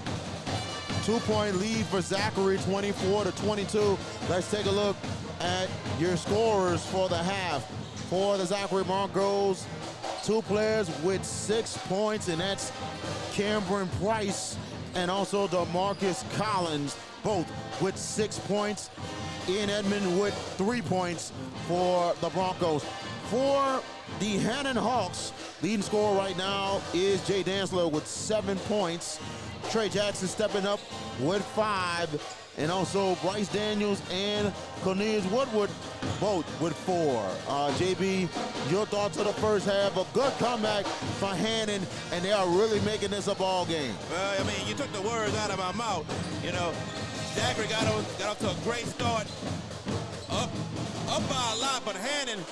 2-point lead for Zachary, 24-22. Let's take a look at your scorers for the half. For the Zachary Broncos, 2 players with 6 points, and that's Cameron Price and also DeMarcus Collins, both with 6 points. Ian Edmond with 3 points for the Broncos. For the Hannan Hawks, leading scorer right now is Jay Dantzler with 7 points. Trey Jackson stepping up with 5. And also Bryce Daniels and Cornelius Woodward both with 4. JB, your thoughts of the first half? A good comeback for Hannan, and they are really making this a ball game. Well, I mean, you took the words out of my mouth. You know, Zachary got off to a great start, up by a lot, but Hannan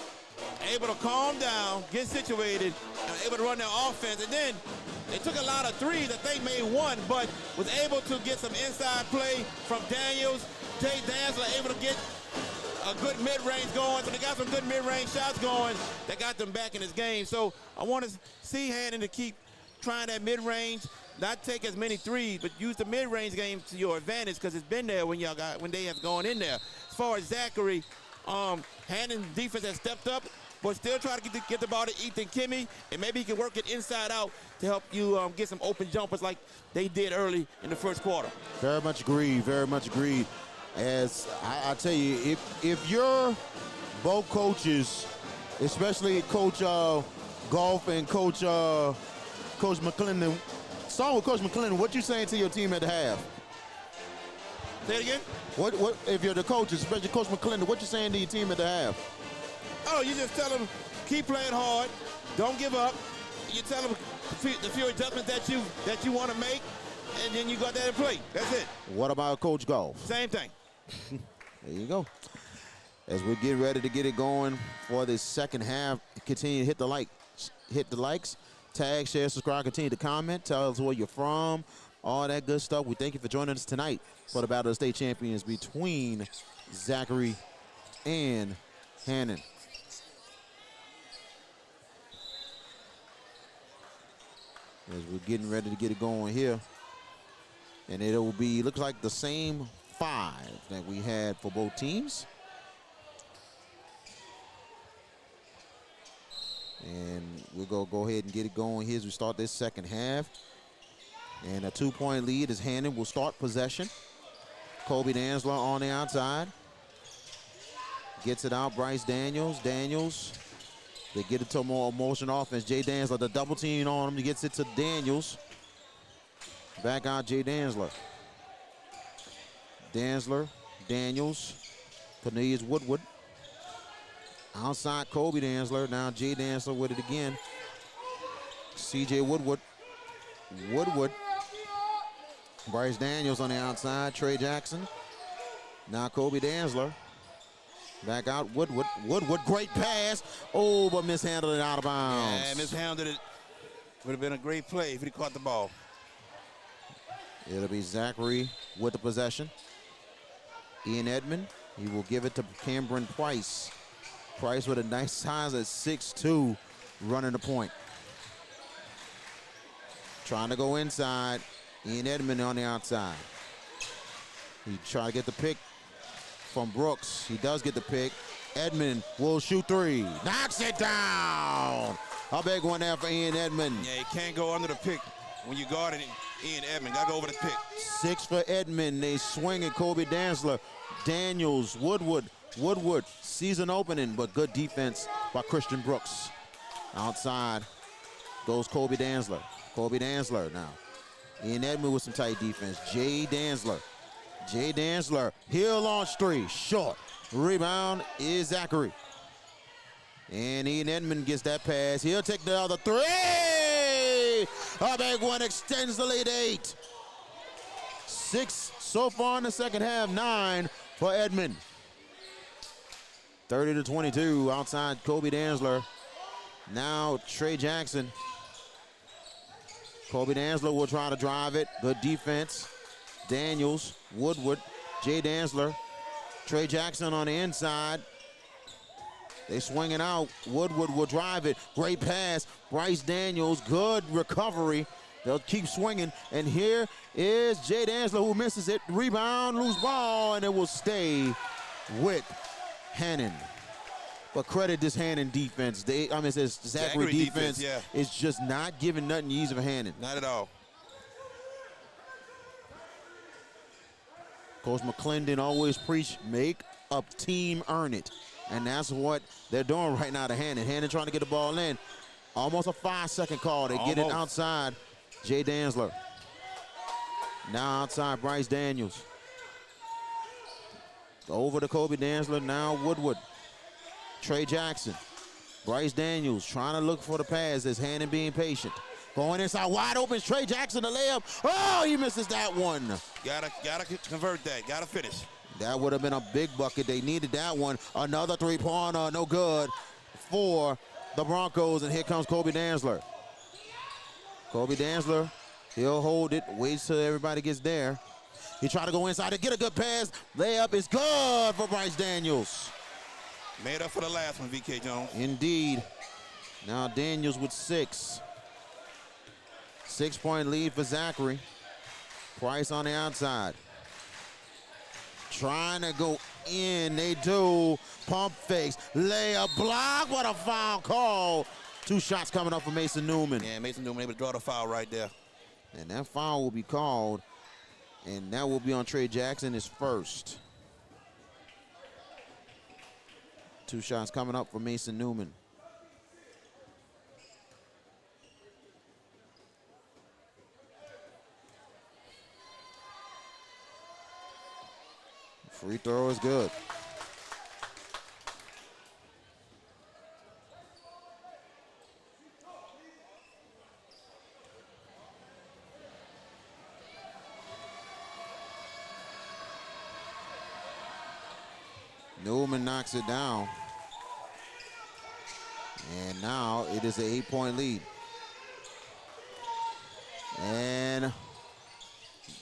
able to calm down, get situated, and able to run their offense. And then they took a lot of threes. I think made 1, but was able to get some inside play from Daniels. Jay Dantzler able to get a good mid-range going. So they got some good mid-range shots going that got them back in this game. So I want to see Hannan to keep trying that mid-range, not take as many threes, but use the mid-range game to your advantage, because it's been there when they have gone in there. As far as Zachary, Hannan's defense has stepped up, but still try to get the ball to Ethan Kimmy, and maybe he can work it inside out to help you get some open jumpers like they did early in the first quarter. Very much agreed, very much agreed. As I tell you, if you're both coaches, especially Coach Golf and Coach McClendon, start with Coach McClendon, what you saying to your team at the half? Say it again? What if you're the coaches, especially Coach McClendon, what you saying to your team at the half? Oh, you just tell them, keep playing hard, don't give up. You tell them the few adjustments that you want to make, and then you got that in play. That's it. What about Coach Golf? Same thing. There you go. As we get ready to get it going for this second half, continue to hit the likes, tag, share, subscribe, continue to comment, tell us where you're from, all that good stuff. We thank you for joining us tonight for the Battle of the State Champions between Zachary and Hannan. As we're getting ready to get it going here. And it will be, looks like the same 5 that we had for both teams. And we'll go ahead and get it going here as we start this second half. And a 2-point lead as Hannan will start possession. Kobe Dantzler on the outside. Gets it out, Bryce Daniels. They get it to more motion offense. Jay Dantzler, the double team on him. He gets it to Daniels. Back out Jay Dantzler. Daniels, Cornelius Woodward. Outside Kobe Dantzler. Now Jay Dantzler with it again. CJ Woodward. Bryce Daniels on the outside. Trey Jackson. Now Kobe Dantzler. Back out Woodward, great pass. Oh, but mishandled it out of bounds. Yeah, mishandled it. Would have been a great play if he caught the ball. It'll be Zachary with the possession. Ian Edmond, he will give it to Cameron Price. Price with a nice size at 6'2", running the point. Trying to go inside. Ian Edmond on the outside. He tried to get the pick from Brooks. He does get the pick. Edmond will shoot 3. Knocks it down. A big one there for Ian Edmond. Yeah, you can't go under the pick when you guarding Ian Edmond. Got to go over the pick. 6 for Edmond. They swing at Kobe Dantzler. Daniels, Woodward, season opening, but good defense by Christian Brooks. Outside goes Kobe Dantzler. Kobe Dantzler now. Ian Edmond with some tight defense. Jay Dantzler, he'll launch 3, short. Rebound is Zachary. And Ian Edmond gets that pass. He'll take the other 3. A big one, extends the lead 8. 6 so far in the second half, 9 for Edmond. 30-22 outside Kobe Dantzler. Now Trey Jackson. Kobe Dantzler will try to drive it. Good defense. Daniels, Woodward, Jay Dantzler. Trey Jackson on the inside. They swing it out. Woodward will drive it. Great pass. Bryce Daniels, good recovery. They'll keep swinging, and here is Jay Danzler who misses it. Rebound, loose ball, and it will stay with Hannan. But credit this Hannan defense. It says Zachary defense yeah. is just not giving nothing easy for Hannan. Not at all. Coach McClendon always preach, make a team earn it. And that's what they're doing right now to Hannan. Hannan trying to get the ball in. Almost a 5-second call. They get it outside. Jay Danzler. Now outside Bryce Daniels. Over to Kobe Danzler. Now Woodward. Trey Jackson. Bryce Daniels trying to look for the pass as Hannan being patient. Going inside, wide open, Trey Jackson, the layup. Oh, he misses that one. Gotta convert that. Gotta finish. That would have been a big bucket. They needed that one. Another three-pointer, no good for the Broncos. And here comes Kobe Danzler. Kobe Danzler, he'll hold it, waits till everybody gets there. He tried to go inside to get a good pass. Layup is good for Bryce Daniels. Made up for the last one, VK Jones. Indeed. Now Daniels with 6. 6-point lead for Zachary. Price on the outside. Trying to go in. They do. Pump fakes. Layup block. What a foul call. 2 shots coming up for Mason Newman. Yeah, Mason Newman able to draw the foul right there. And that foul will be called. And that will be on Trey Jackson, his first. 2 shots coming up for Mason Newman. Free throw is good. Newman knocks it down. And now it is an 8-point lead. And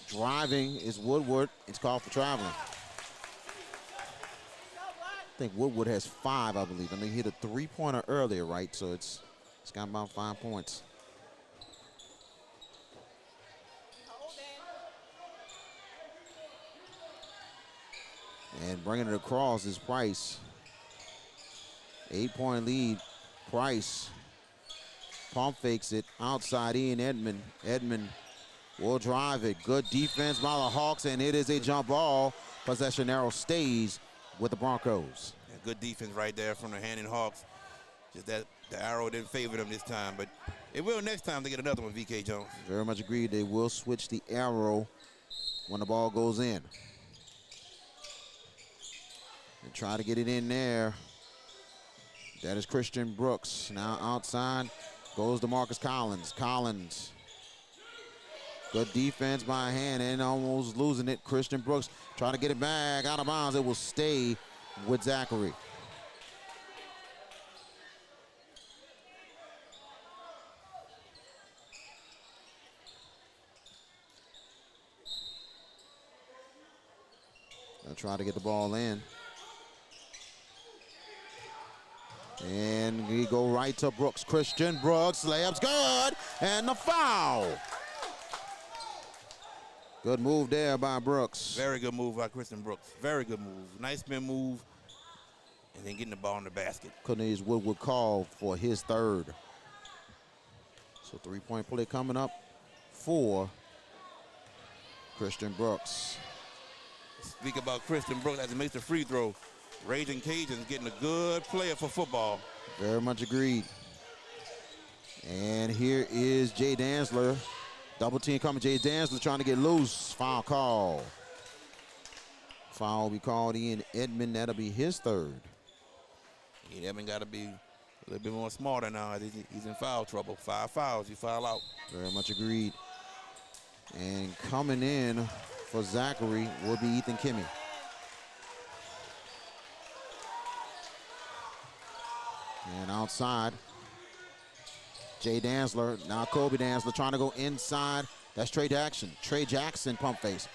driving is Woodward. It's called for traveling. I think Woodward has 5, I believe. I mean, he hit a 3-pointer earlier, right? So it's got about 5 points. And bringing it across is Price. 8-point lead. Price pump fakes it outside Ian Edmond. Edmond will drive it. Good defense by the Hawks, and it is a jump ball. Possession arrow stays with the Broncos. Yeah, good defense right there from the Hannan Hawks. Just that the arrow didn't favor them this time, but it will next time they get another one, VK Jones. Very much agreed. They will switch the arrow when the ball goes in. And try to get it in there. That is Christian Brooks. Now outside goes to Marcus Collins. Collins. Good defense by Hannan, almost losing it. Christian Brooks trying to get it back out of bounds. It will stay with Zachary. They'll try to get the ball in. And we go right to Brooks. Christian Brooks, layup's good, and the foul. Good move there by Brooks. Very good move by Christian Brooks. Very good move. Nice spin move, and then getting the ball in the basket. Cornelius Woodward called for his 3rd. So 3-point play coming up for Christian Brooks. Speak about Christian Brooks as he makes the free throw. Raging Cajuns getting a good player for football. Very much agreed. And here is Jay Danzler. Double team coming. Jay Danzler trying to get loose. Foul call. Foul will be called in Edmond. That'll be his 3rd. Yeah, Edmond got to be a little bit more smarter now. He's in foul trouble. 5 fouls, you foul out. Very much agreed. And coming in for Zachary will be Ethan Kimmy. And outside, Jay Danzler. Now Kobe Danzler trying to go inside. That's Trey Jackson. Trey Jackson pump face.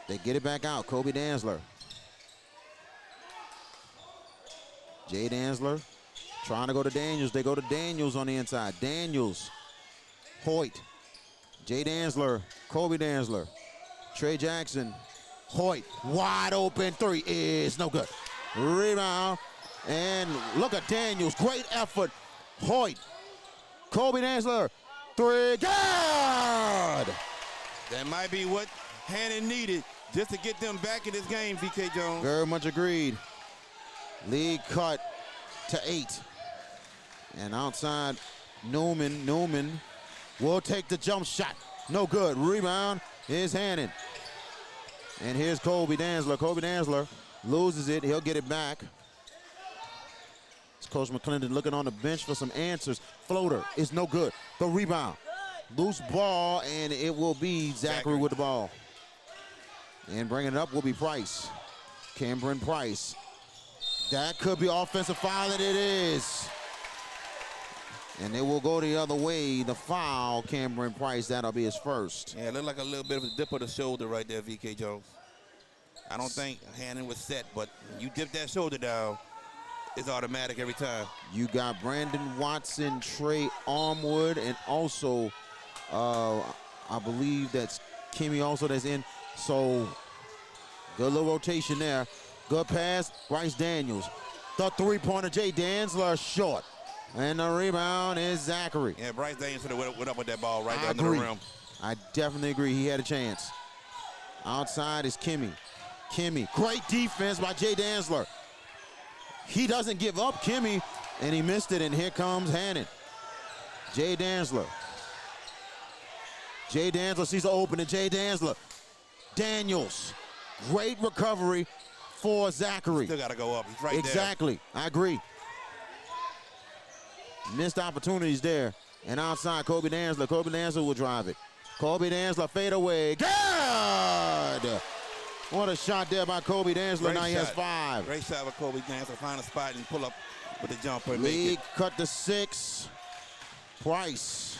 They get it back out. Kobe Danzler. Jay Danzler trying to go to Daniels. They go to Daniels on the inside. Daniels. Hoyt. Jay Danzler, Kobe Danzler, Trey Jackson, Hoyt, wide open three is no good. Rebound, and look at Daniels, great effort. Hoyt, Kobe Danzler, three, good! That might be what Hannan needed just to get them back in this game, VK Jones. Very much agreed. Lead cut to 8. And outside, Newman will take the jump shot. No good. Rebound is Hannan. And here's Kobe Danzler. Kobe Danzler loses it. He'll get it back. It's Coach McClendon looking on the bench for some answers. Floater is no good. The rebound. Loose ball, and it will be Zachary with the ball. And bringing it up will be Price. Cameron Price. That could be offensive foul, and it is. And it will go the other way. The foul, Cameron Price, that'll be his first. Yeah, it looked like a little bit of a dip of the shoulder right there, VK Jones. I don't think Hannan was set, but when you dip that shoulder down, it's automatic every time. You got Brandon Watson, Trey Armwood, and also, I believe that's Kimmy also that's in. So, good little rotation there. Good pass, Bryce Daniels. The three-pointer, Jay Danzler, short. And the rebound is Zachary. Yeah, Bryce Daniels should have went up with that ball right I under the agree. rim. I definitely agree. He had a chance. Outside is Kimmy. Great defense by Jay Danzler. He doesn't give up, Kimmy, and he missed it, and here comes Hannan. Jay Danzler. Jay Danzler sees the opening. Jay Danzler. Daniels. Great recovery for Zachary. Still got to go up. He's right Exactly. I agree. Missed opportunities there. And outside, Kobe Danzler. Kobe Danzler will drive it. Kobe Danzler fade away. Good! What a shot there by Kobe Danzler. Great Now he shot. has 5. Great shot by Kobe Danzler. Find a spot and pull up with the jumper and Lead make it. cut to 6. Price.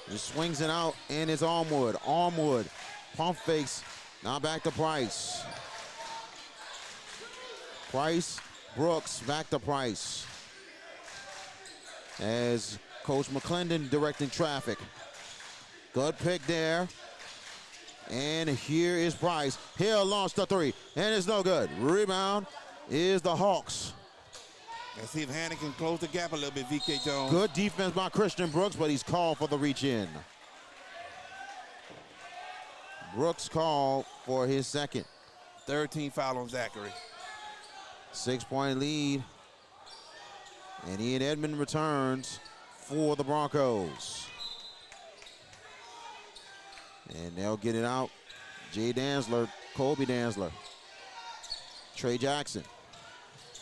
He swings it out, and it's Armwood. Armwood. Pump fakes. Now back to Price. Price. Brooks. Back to Price. As Coach McClendon directing traffic. Good pick there. And here is Price. He'll launch the 3, and it's no good. Rebound is the Hawks. Let's see if Hannan can close the gap a little bit, VK Jones. Good defense by Christian Brooks, but he's called for the reach in. Brooks called for his second. 13 foul on Zachary. 6-point lead. And Ian Edmond returns for the Broncos. And they'll get it out. Jay Danzler, Kobe Danzler. Trey Jackson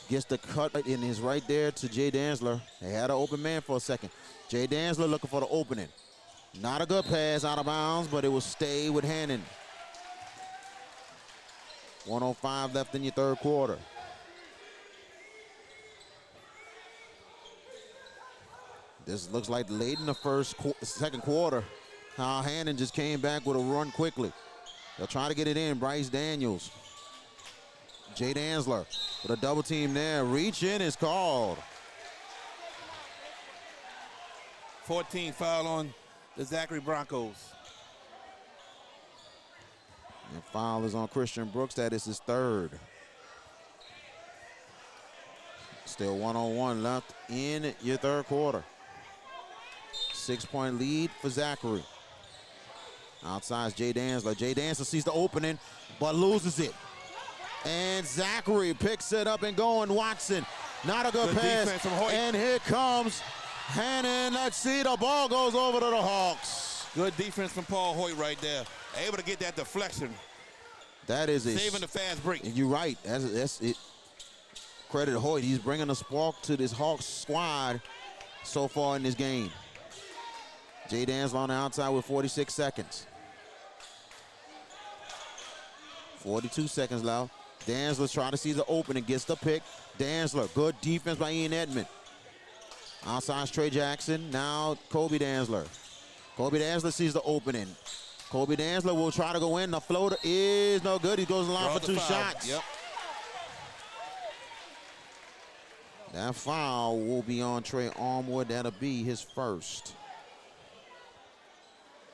gets the cut and is right there to Jay Danzler. They had an open man for a second. Jay Danzler looking for the opening. Not a good pass out of bounds, but it will stay with Hannan. 1:05 left in your third quarter. This looks like late in the second quarter. How Hannan just came back with a run quickly. They'll try to get it in. Bryce Daniels. Jay Danzler with a double team there. Reach in is called. 14 foul on the Zachary Broncos. And foul is on Christian Brooks. That is his third. Still 1-on-1 left in your third quarter. 6-point lead for Zachary. Outside Jay Danzler. Jay Danzler sees the opening, but loses it. And Zachary picks it up and going. Watson, not a good pass. Defense from Hoyt. And here comes Hannan. Let's see, the ball goes over to the Hawks. Good defense from Paul Hoyt right there. Able to get that deflection. That is a Saving the fast break. And you're right. That's it. Credit Hoyt. He's bringing a spark to this Hawks squad so far in this game. Jay Danzler on the outside with 46 seconds. 42 seconds left. Danzler's trying to see the opening, gets the pick. Danzler, good defense by Ian Edmond. Outside's Trey Jackson, now Kobe Danzler. Kobe Danzler sees the opening. Kobe Danzler will try to go in. The floater is no good. He goes in line Draws for the 2 foul. shots. Yep. That foul will be on Trey Armwood. That'll be his first.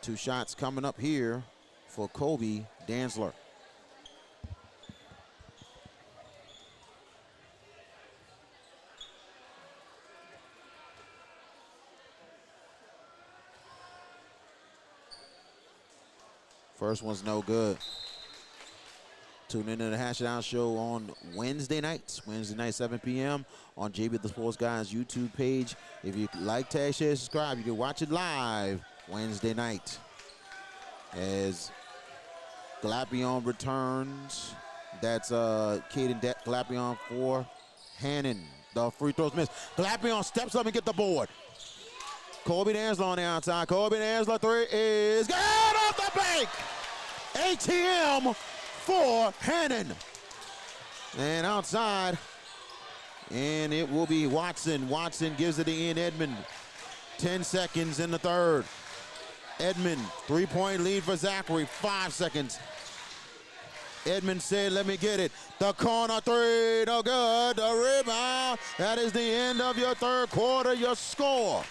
2 shots coming up here for Kobe Dantzler. First one's no good. Tune in to the Hash It Out Show on Wednesday nights, 7 p.m. on JB the Sports Guys YouTube page. If you like, tag, share, subscribe, you can watch it live Wednesday night. As Glapion returns, that's Caden Glapion for Hannan. The free throws missed. Glapion steps up and get the board. Kobe Dantzler on the outside. Kobe Dantzler 3 is good off the bank. ATM for Hannan. And outside, and it will be Watson. Watson gives it to Ian Edmond. 10 seconds in the third. Edmond, 3-point lead for Zachary, 5 seconds. Edmond said, let me get it. The corner 3, no good. The rebound. That is the end of your third quarter, your score.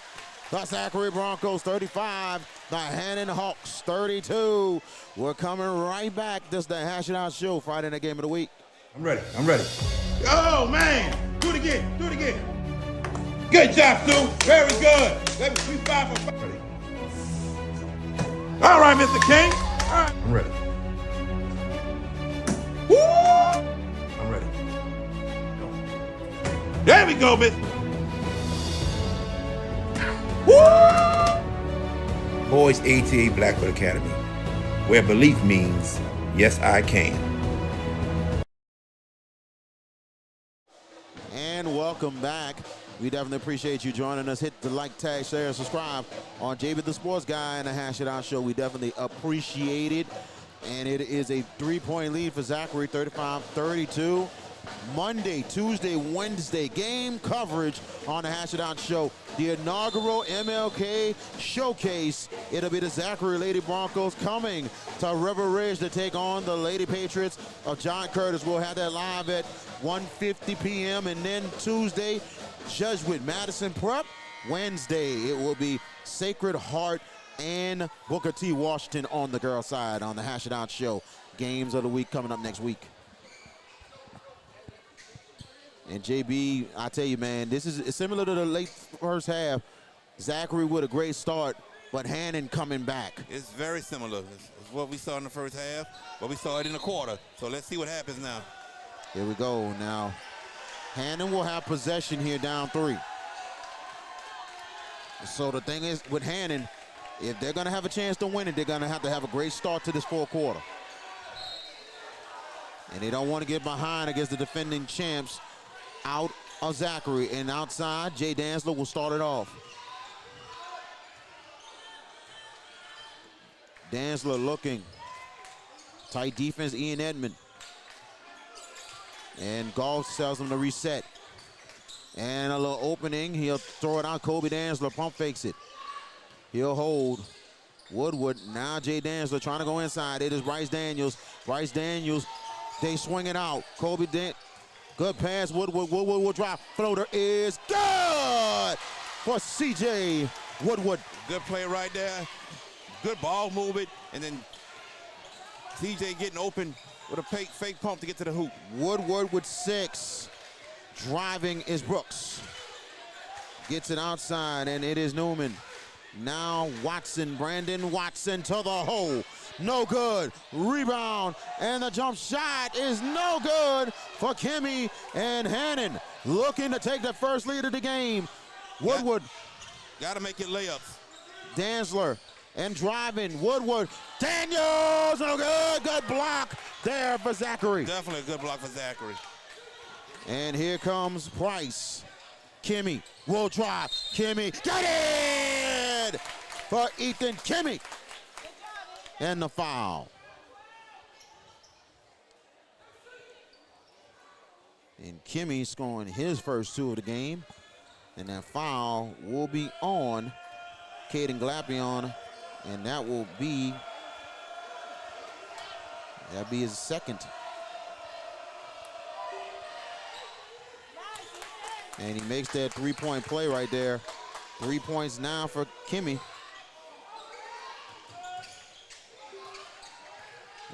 The Zachary Broncos 35, the Hannan Hawks 32. We're coming right back. This is the Hash It Out Show, Friday Night Game of the Week. I'm ready. Oh, man. Do it again. Good job, Stu. Very good. We 5 for 5. Ready. All right, Mr. King. All right. I'm ready. Woo! I'm ready. There we go, Mr. Woo! Boys ATA Blackwood Academy, where belief means, yes, I can. And welcome back. We definitely appreciate you joining us. Hit the like, tag, share, and subscribe on JB the Sports Guy and the Hash It Out Show. We definitely appreciate it. And it is a 3-point lead for Zachary, 35-32. Monday, Tuesday, Wednesday, game coverage on the Hash It Out Show. The inaugural MLK Showcase. It'll be the Zachary Lady Broncos coming to River Ridge to take on the Lady Patriots of John Curtis. We'll have that live at 1:50 p.m. And then Tuesday, Jesuit Madison Prep. Wednesday, it will be Sacred Heart and Booker T. Washington on the girls' side on the Hash It Out Show. Games of the week coming up next week. And JB, I tell you, man, this is similar to the late first half. Zachary with a great start, but Hannan coming back. It's very similar. It's what we saw in the first half, but we saw it in the quarter. So let's see what happens now. Here we go. Now, Hannan will have possession here down 3. So the thing is, with Hannan, if they're going to have a chance to win it, they're going to have a great start to this fourth quarter. And they don't want to get behind against the defending champs out of Zachary. And outside, Jay Dantzler will start it off. Dantzler looking. Tight defense, Ian Edmond. And Golf tells him to reset. And a little opening. He'll throw it out. Kobe Dantzler pump fakes it. He'll hold. Woodward. Now Jay Dantzler trying to go inside. It is Bryce Daniels. Bryce Daniels. They swing it out. Good pass. Woodward will drop. Floater is good for C.J. Woodward. Good play right there. Good ball movement. And then C.J. getting open with a fake pump to get to the hoop. Woodward with 6. Driving is Brooks. Gets it outside, and it is Newman. Now Watson, Brandon Watson to the hole. No good. Rebound, and the jump shot is no good for Kimmy, and Hannan looking to take the first lead of the game. Woodward. Got to make it layups. Dantzler and driving. Woodward. Daniels, no good. Good block there for Zachary. Definitely a good block for Zachary. And here comes Price. Kimmy will drive. Kimmy, get it for Ethan Kimmy. And the foul. And Kimmy scoring his first 2 of the game. And that foul will be on Caden Glapion. And that'll be his second. And he makes that 3-point play right there. 3 points now for Kimmy.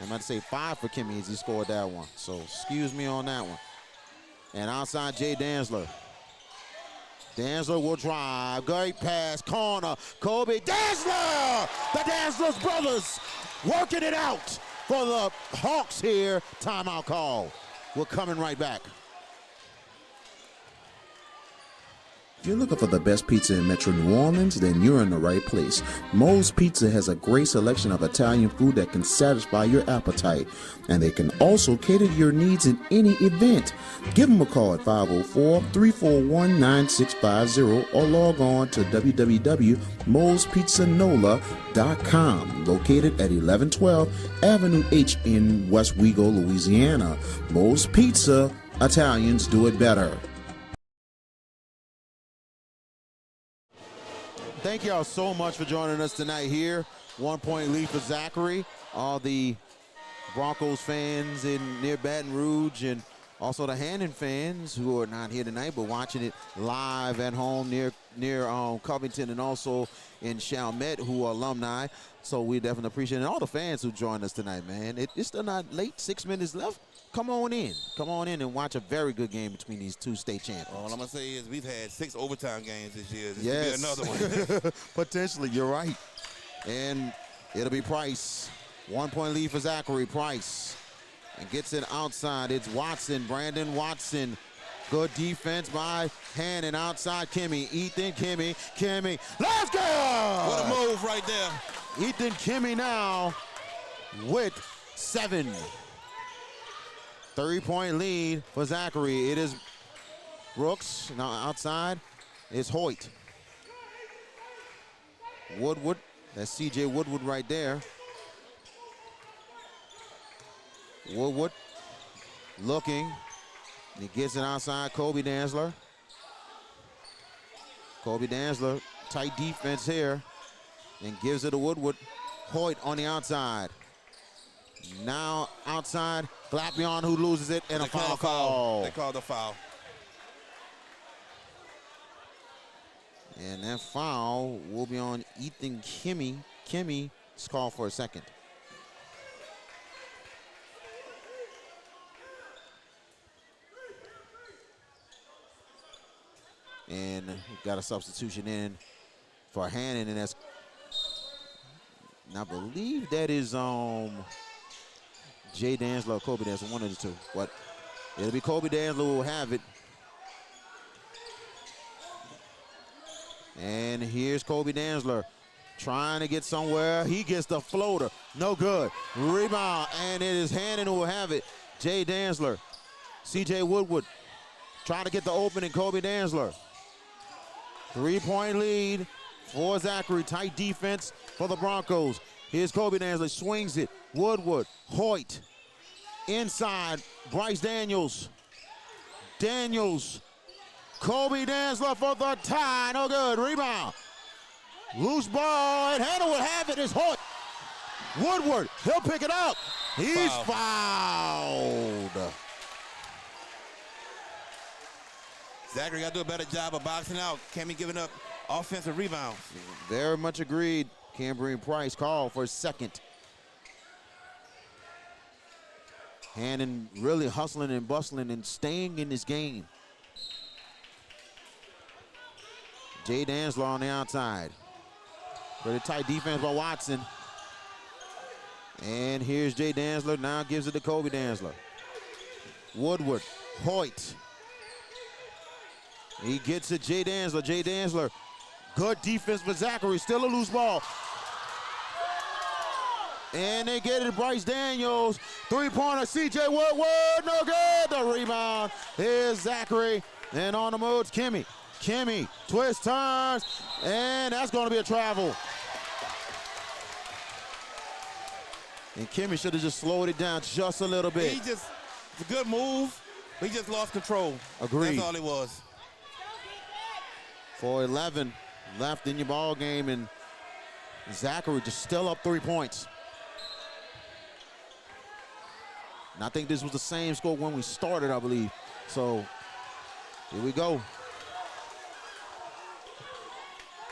I'm about to say 5 for Kimmy as he scored that one. So excuse me on that one. And outside Jay Danzler. Danzler will drive. Great pass. Corner. Kobe Danzler! The Danzler's brothers working it out for the Hawks here. Timeout call. We're coming right back. If you're looking for the best pizza in Metro New Orleans, then you're in the right place. Moe's Pizza has a great selection of Italian food that can satisfy your appetite, and they can also cater to your needs in any event. Give them a call at 504-341-9650 or log on to www.moespizzanola.com, located at 1112 Avenue H in West Wego, Louisiana. Moe's Pizza, Italians do it better. Thank y'all so much for joining us tonight here. 1 point lead for Zachary. All the Broncos fans in near Baton Rouge and also the Hannan fans who are not here tonight but watching it live at home near Covington and also in Chalmette who are alumni. So we definitely appreciate it. And all the fans who joined us tonight, man. It's still not late, 6 minutes left. Come on in. Come on in and watch a very good game between these two state champions. All I'm going to say is we've had 6 overtime games this year. This Yes. could be another one. Potentially, you're right. And it'll be Price. 1 point lead for Zachary. Price. And gets it outside. It's Watson, Brandon Watson. Good defense by Hannan outside Kimmy. Ethan Kimmy. Kimmy. Let's go! What a move right there. Ethan Kimmy now with 7. 3-point lead for Zachary. It is Brooks. Now outside is Hoyt. Woodward. That's C.J. Woodward right there. Woodward looking. He gets it outside. Kobe Danzler. Kobe Danzler, tight defense here. And gives it to Woodward. Hoyt on the outside. Now outside, Glapion who loses it and a foul call. They called a foul. And that foul will be on Ethan Kimmy. Kimmy is called for a second. And we've got a substitution in for Hannan, and that's, and I believe that is Jay Danzler or Kobe Danzler, one of the two. But it'll be Kobe Danzler who will have it. And here's Kobe Danzler trying to get somewhere. He gets the floater. No good. Rebound, and it is Hannan who will have it. Jay Danzler. C.J. Woodward trying to get the opening. Kobe Danzler. 3-point lead for Zachary. Tight defense for the Broncos. Here's Kobe Danzler, swings it. Woodward, Hoyt, inside, Bryce Daniels. Daniels, Kobe Danzler for the tie, no good, rebound. Loose ball, and Hannan will have it, it's Hoyt. Woodward, he'll pick it up. He's fouled. Zachary got to do a better job of boxing out. Kimmy giving up offensive rebounds. Very much agreed. Cambrian Price called for a second. Hannan really hustling and bustling and staying in this game. Jay Danzler on the outside. Pretty tight defense by Watson. And here's Jay Danzler, now gives it to Kobe Danzler. Woodward, Hoyt. He gets it, Jay Danzler. Jay Danzler, good defense for Zachary, still a loose ball. And they get it to Bryce Daniels. 3-pointer, C.J. Woodward, no good. The rebound is Zachary. And on the move, it's Kimmy. Kimmy, twist, turns, and that's going to be a travel. And Kimmy should have just slowed it down just a little bit. It's a good move. He just lost control. Agreed. That's all it was. 4:11 left in your ball game, and Zachary just still up 3 points. And I think this was the same score when we started, I believe. So here we go.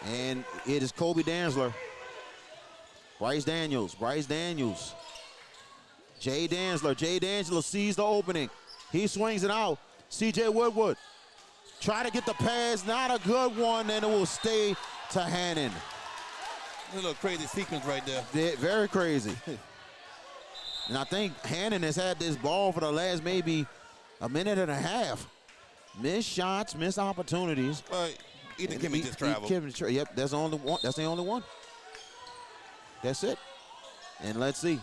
And it is Kobe Danzler. Bryce Daniels. Bryce Daniels Jay Danzler. Jay Danzler sees the opening. He swings it out. C.J. Woodward. Try to get the pass. Not a good one, and it will stay to Hannan. A little crazy sequence right there. Very crazy. And I think Hannan has had this ball for the last maybe a minute and a half. Missed shots, missed opportunities. Ethan Kimmy just traveled. Yep, that's the only one. That's the only one. That's it. And let's see.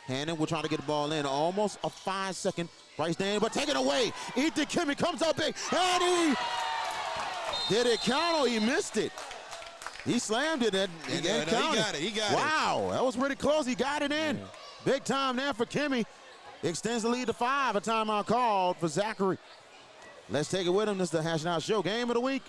Hannan will try to get the ball in. Almost a 5-second. Bryce Daniels, but take it away. Ethan Kimmy comes up big. And he did it count or he missed it? He slammed it and he got it. Wow, that was pretty close. He got it in. Yeah. Big time there for Kimmy. Extends the lead to 5. A timeout called for Zachary. Let's take it with him. This is the Hash Out Show. Game of the week.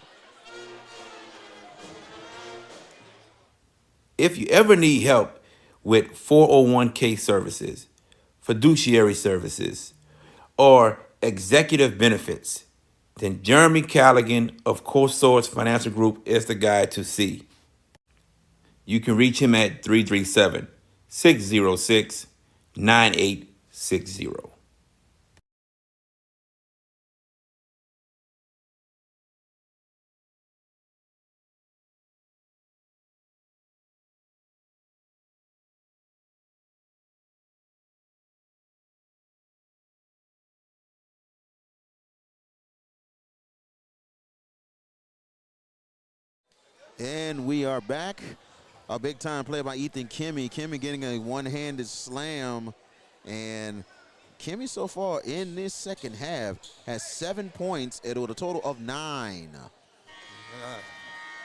If you ever need help with 401k services, fiduciary services, or executive benefits, then Jeremy Callaghan of CoSource Financial Group is the guy to see. You can reach him at 337-606-9860. And we are back. A big time play by Ethan Kimmy. Kimmy getting a one-handed slam. And Kimmy so far in this second half has 7 points with a total of 9.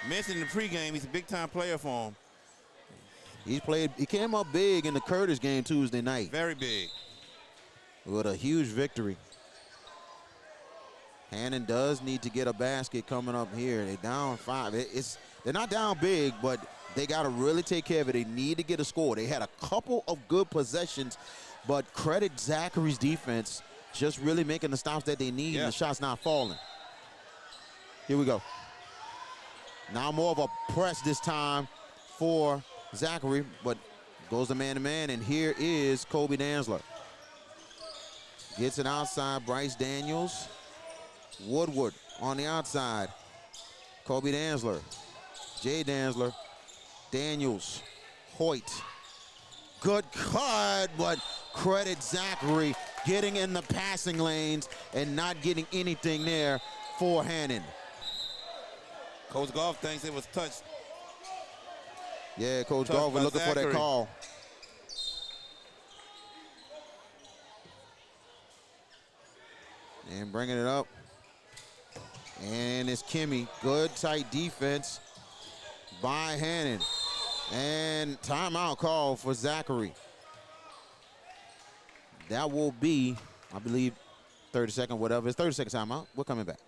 Mentioned in the pregame, he's a big time player for him. He came up big in the Curtis game Tuesday night. Very big. With a huge victory. Hannan does need to get a basket coming up here. They're down 5. They're not down big, but they got to really take care of it. They need to get a score. They had a couple of good possessions, but credit Zachary's defense just really making the stops that they need and the shots not falling. Here we go. Now more of a press this time for Zachary, but goes to man-to-man, and here is Kobe Danzler. Gets it outside, Bryce Daniels. Woodward on the outside. Kobe Danzler. Jay Danzler. Daniels. Hoyt. Good cut, but credit Zachary getting in the passing lanes and not getting anything there for Hannan. Coach Goff thinks it was touched. Yeah, Coach Goff was looking for that call. And bringing it up. And it's Kimmy. Good tight defense by Hannan. And timeout call for Zachary. That will be, I believe, 30-second, whatever. It's 30-second timeout. We're coming back.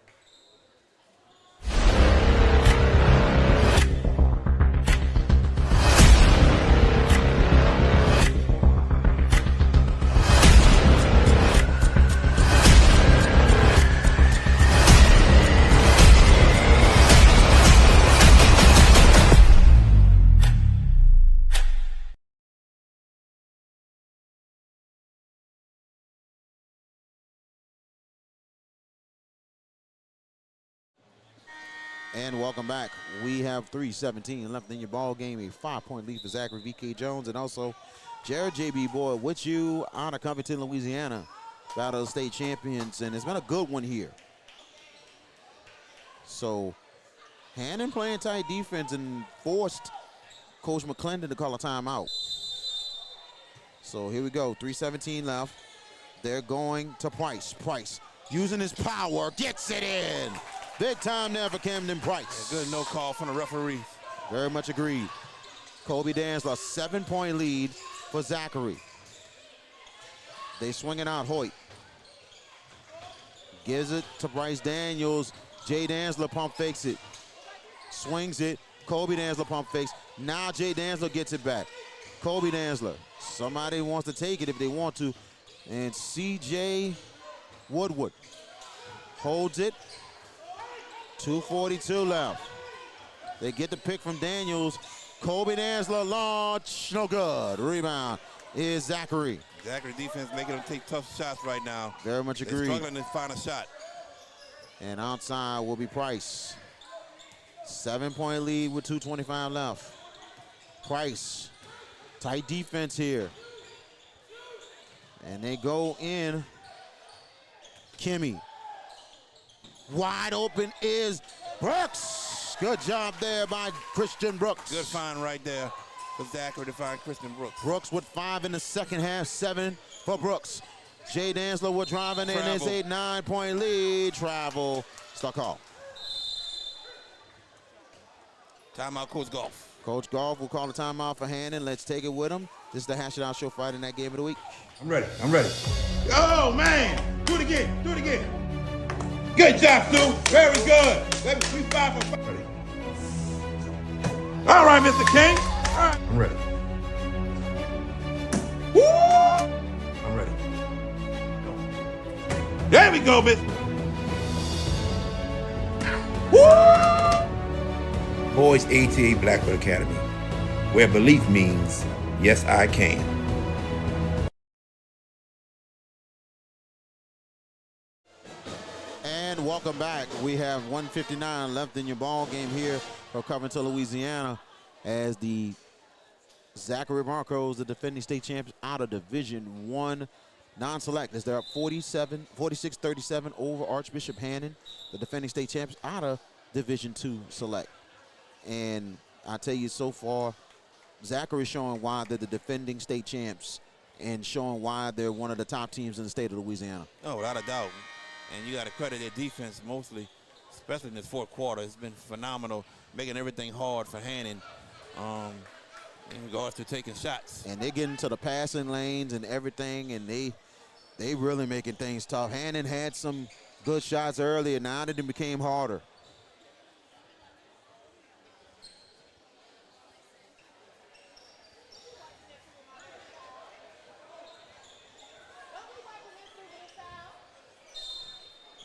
And welcome back. We have 3:17 left in your ball game. A 5-point lead for Zachary V.K. Jones and also Jared J.B. Boyd with you out of Covington, Louisiana. Battle of state champions, and it's been a good one here. So Hannan playing tight defense and forced Coach McClendon to call a timeout. So here we go, 3:17 left. They're going to Price. Price using his power, gets it in. Big time there for Camden Price. Good no call from the referees. Very much agreed. Kobe Danzler, 7-point lead for Zachary. They swing it out, Hoyt. Gives it to Bryce Daniels. Jay Danzler pump fakes it. Swings it. Kobe Danzler pump fakes. Now Jay Danzler gets it back. Kobe Danzler. Somebody wants to take it if they want to. And C.J. Woodward holds it. 2:42 left. They get the pick from Daniels. Kobe Danzler launch, no good. Rebound is Zachary. Zachary defense making them take tough shots right now. Very much They're agreed. struggling to find a shot. And outside will be Price. 7-point lead with 2:25 left. Price, tight defense here. And they go in. Kimmy. Wide open is Brooks. Good job there by Christian Brooks. Good find right there for Zachary to find Christian Brooks. Brooks with 5 in the second half, 7 for Brooks. Jay Dantzler will driving in his 9-point lead. Travel. Stuck off. Timeout, Coach Golf. Coach Golf will call a timeout for Hannan. Let's take it with him. This is the Hash It Out Show Friday Night Game of the Week. I'm ready. Oh, man. Do it again. Good job, Stu. Very good. We 5 for 5. Ready. All right, Mr. King. All right. I'm ready. Woo! I'm ready. Go. There we go, Miss. Woo! Boys ATA Blackbird Academy, where belief means, yes, I can. And welcome back. We have 1:59 left in your ball game here from Covington, Louisiana, as the Zachary Broncos, the defending state champions, out of Division I non-select, as they're up 46-37 over Archbishop Hannan, the defending state champions, out of Division II select. And I tell you, so far, Zachary showing why they're the defending state champs and showing why they're one of the top teams in the state of Louisiana. Oh, without a doubt. And you got to credit their defense mostly, especially in this fourth quarter. It's been phenomenal, making everything hard for Hannan in regards to taking shots. And they get into the passing lanes and everything, and they really making things tough. Hannan had some good shots earlier. Now that it became harder.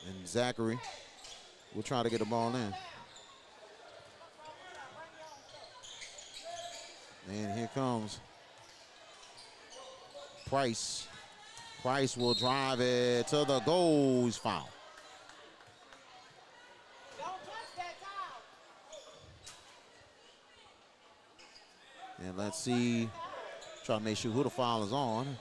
And Zachary will try to get the ball in. And here comes Price. Price will drive it to the goal. He's fouled. And let's see, try to make sure who the foul is on.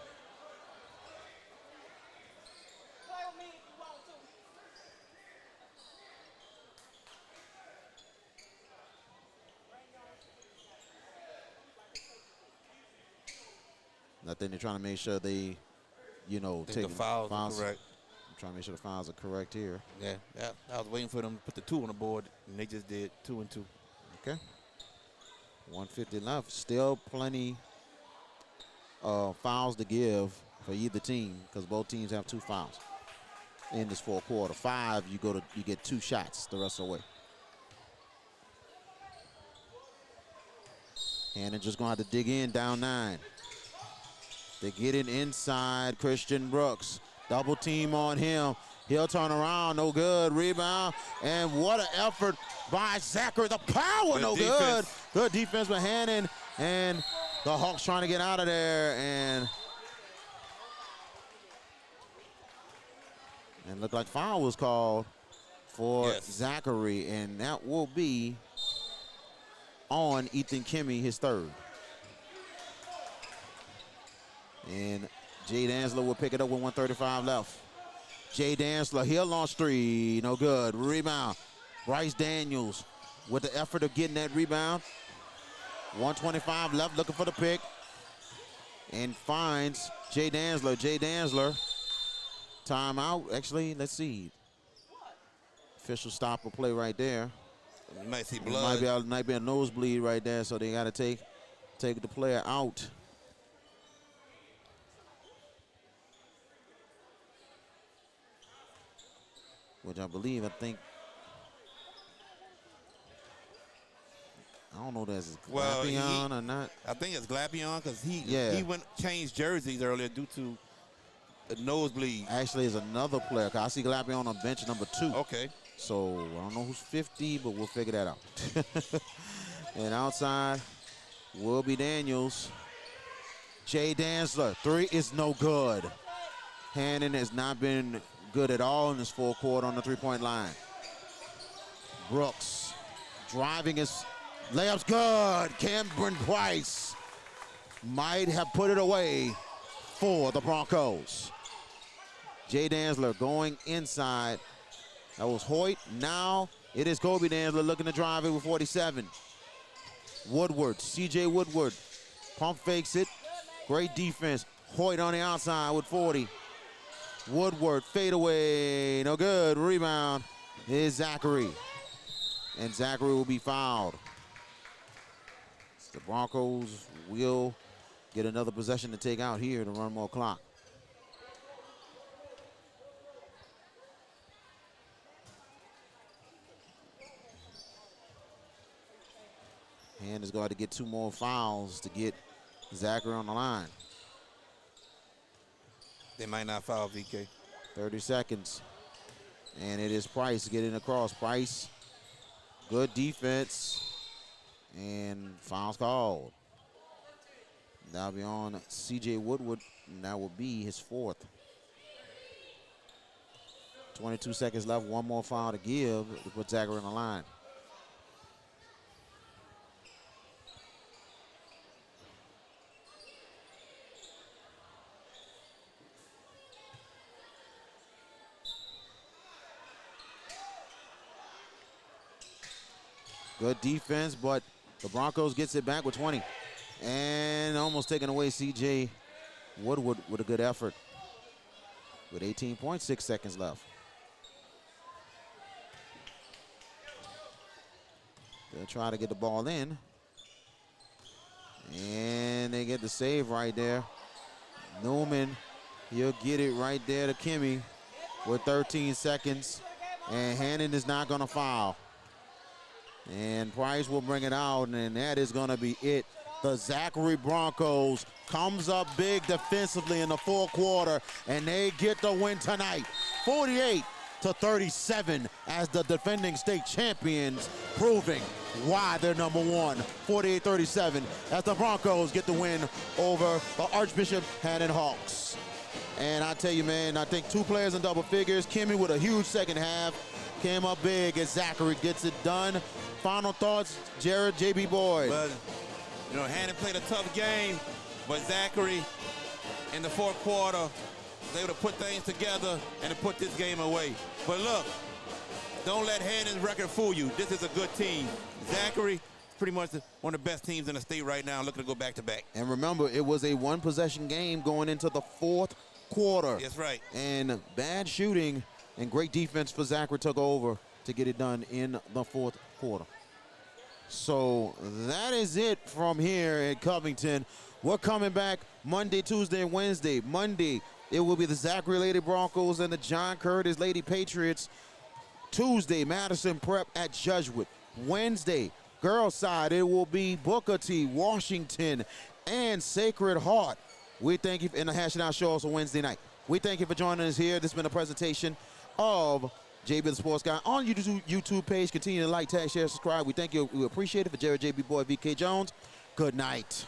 I think they're trying to make sure they, take the fouls are correct. I'm trying to make sure the fouls are correct here. Yeah, I was waiting for them to put the 2 on the board, and they just did 2 and 2. Okay. 150 left. Still plenty of fouls to give for either team, because both teams have 2 fouls in this fourth quarter. 5, you get 2 shots the rest of the way. Hannan just going to have to dig in, down 9. They get it inside. Christian Brooks, double team on him. He'll turn around, no good. Rebound, and what an effort by Zachary. The power, Good no defense. good. Good defense by Hannan, and the Hawks trying to get out of there, and looked like foul was called for Zachary, and that will be on Ethan Kimmy, his 3rd. And Jay Dantzler will pick it up with 1:35 left. Jay Dantzler, he'll launch 3, no good. Rebound, Bryce Daniels with the effort of getting that rebound. 1:25 left, looking for the pick. And finds Jay Dantzler. Jay Dantzler, timeout. Actually, let's see. Official stop a play right there. You might see blood. Might be a nosebleed right there, so they got to take the player out. Which I don't know if that's Glapion or not. I think it's Glapion because he changed jerseys earlier due to the nosebleed. Actually, it's another player. I see Glapion on bench number 2. Okay. So I don't know who's 50, but we'll figure that out. And outside will be Daniels. Jay Danzler, 3 is no good. Hannan has not been good at all in this full quarter on the three-point line. Brooks driving his layup's good. Cameron Price might have put it away for the Broncos. Jay Danzler going inside. That was Hoyt. Now it is Kobe Danzler looking to drive it with 47. Woodward, C.J. Woodward, pump fakes it. Great defense. Hoyt on the outside with 40. Woodward, fade away, no good. Rebound is Zachary. And Zachary will be fouled. The Broncos will get another possession to take out here to run more clock. Hand is going to get 2 more fouls to get Zachary on the line. They might not foul, VK. 30 seconds. And it is Price getting across. Price, good defense. And fouls called. That'll be on C.J. Woodward, and that will be his 4th. 22 seconds left, 1 more foul to give to put Zachary on the line. Good defense, but the Broncos gets it back with 20. And almost taking away C.J. Woodward with a good effort. With 18.6 seconds left. They'll try to get the ball in. And they get the save right there. Newman, he'll get it right there to Kimmy with 13 seconds. And Hannan is not going to foul. And Price will bring it out, and that is going to be it. The Zachary Broncos comes up big defensively in the fourth quarter, and they get the win tonight. 48-37 as the defending state champions, proving why they're number 1. 48-37 as the Broncos get the win over the Archbishop Hannan Hawks. And I tell you, man, I think 2 players in double figures. Kimmy with a huge second half. Came up big as Zachary gets it done. Final thoughts, Jared, JB Boyd. Well, you know, Hannan played a tough game, but Zachary in the fourth quarter was able to put things together and to put this game away. But look, don't let Hannan's record fool you. This is a good team. Zachary is pretty much one of the best teams in the state right now, looking to go back-to-back. And remember, it was a 1-possession game going into the fourth quarter. That's right. And bad shooting and great defense for Zachary took over to get it done in the fourth quarter. So that is it from here at Covington. We're coming back Monday, Tuesday, and Wednesday. Monday, it will be the Zachary Lady Broncos and the John Curtis Lady Patriots. Tuesday, Madison Prep at Jesuit. Wednesday, girls side, it will be Booker T, Washington, and Sacred Heart. We thank you, and the Hash It Out show also Wednesday night. We thank you for joining us here. This has been a presentation of JB the Sports Guy on YouTube page. Continue to like, tag, share, subscribe. We thank you. We appreciate it. For Jared, JB Boy, VK Jones, good night.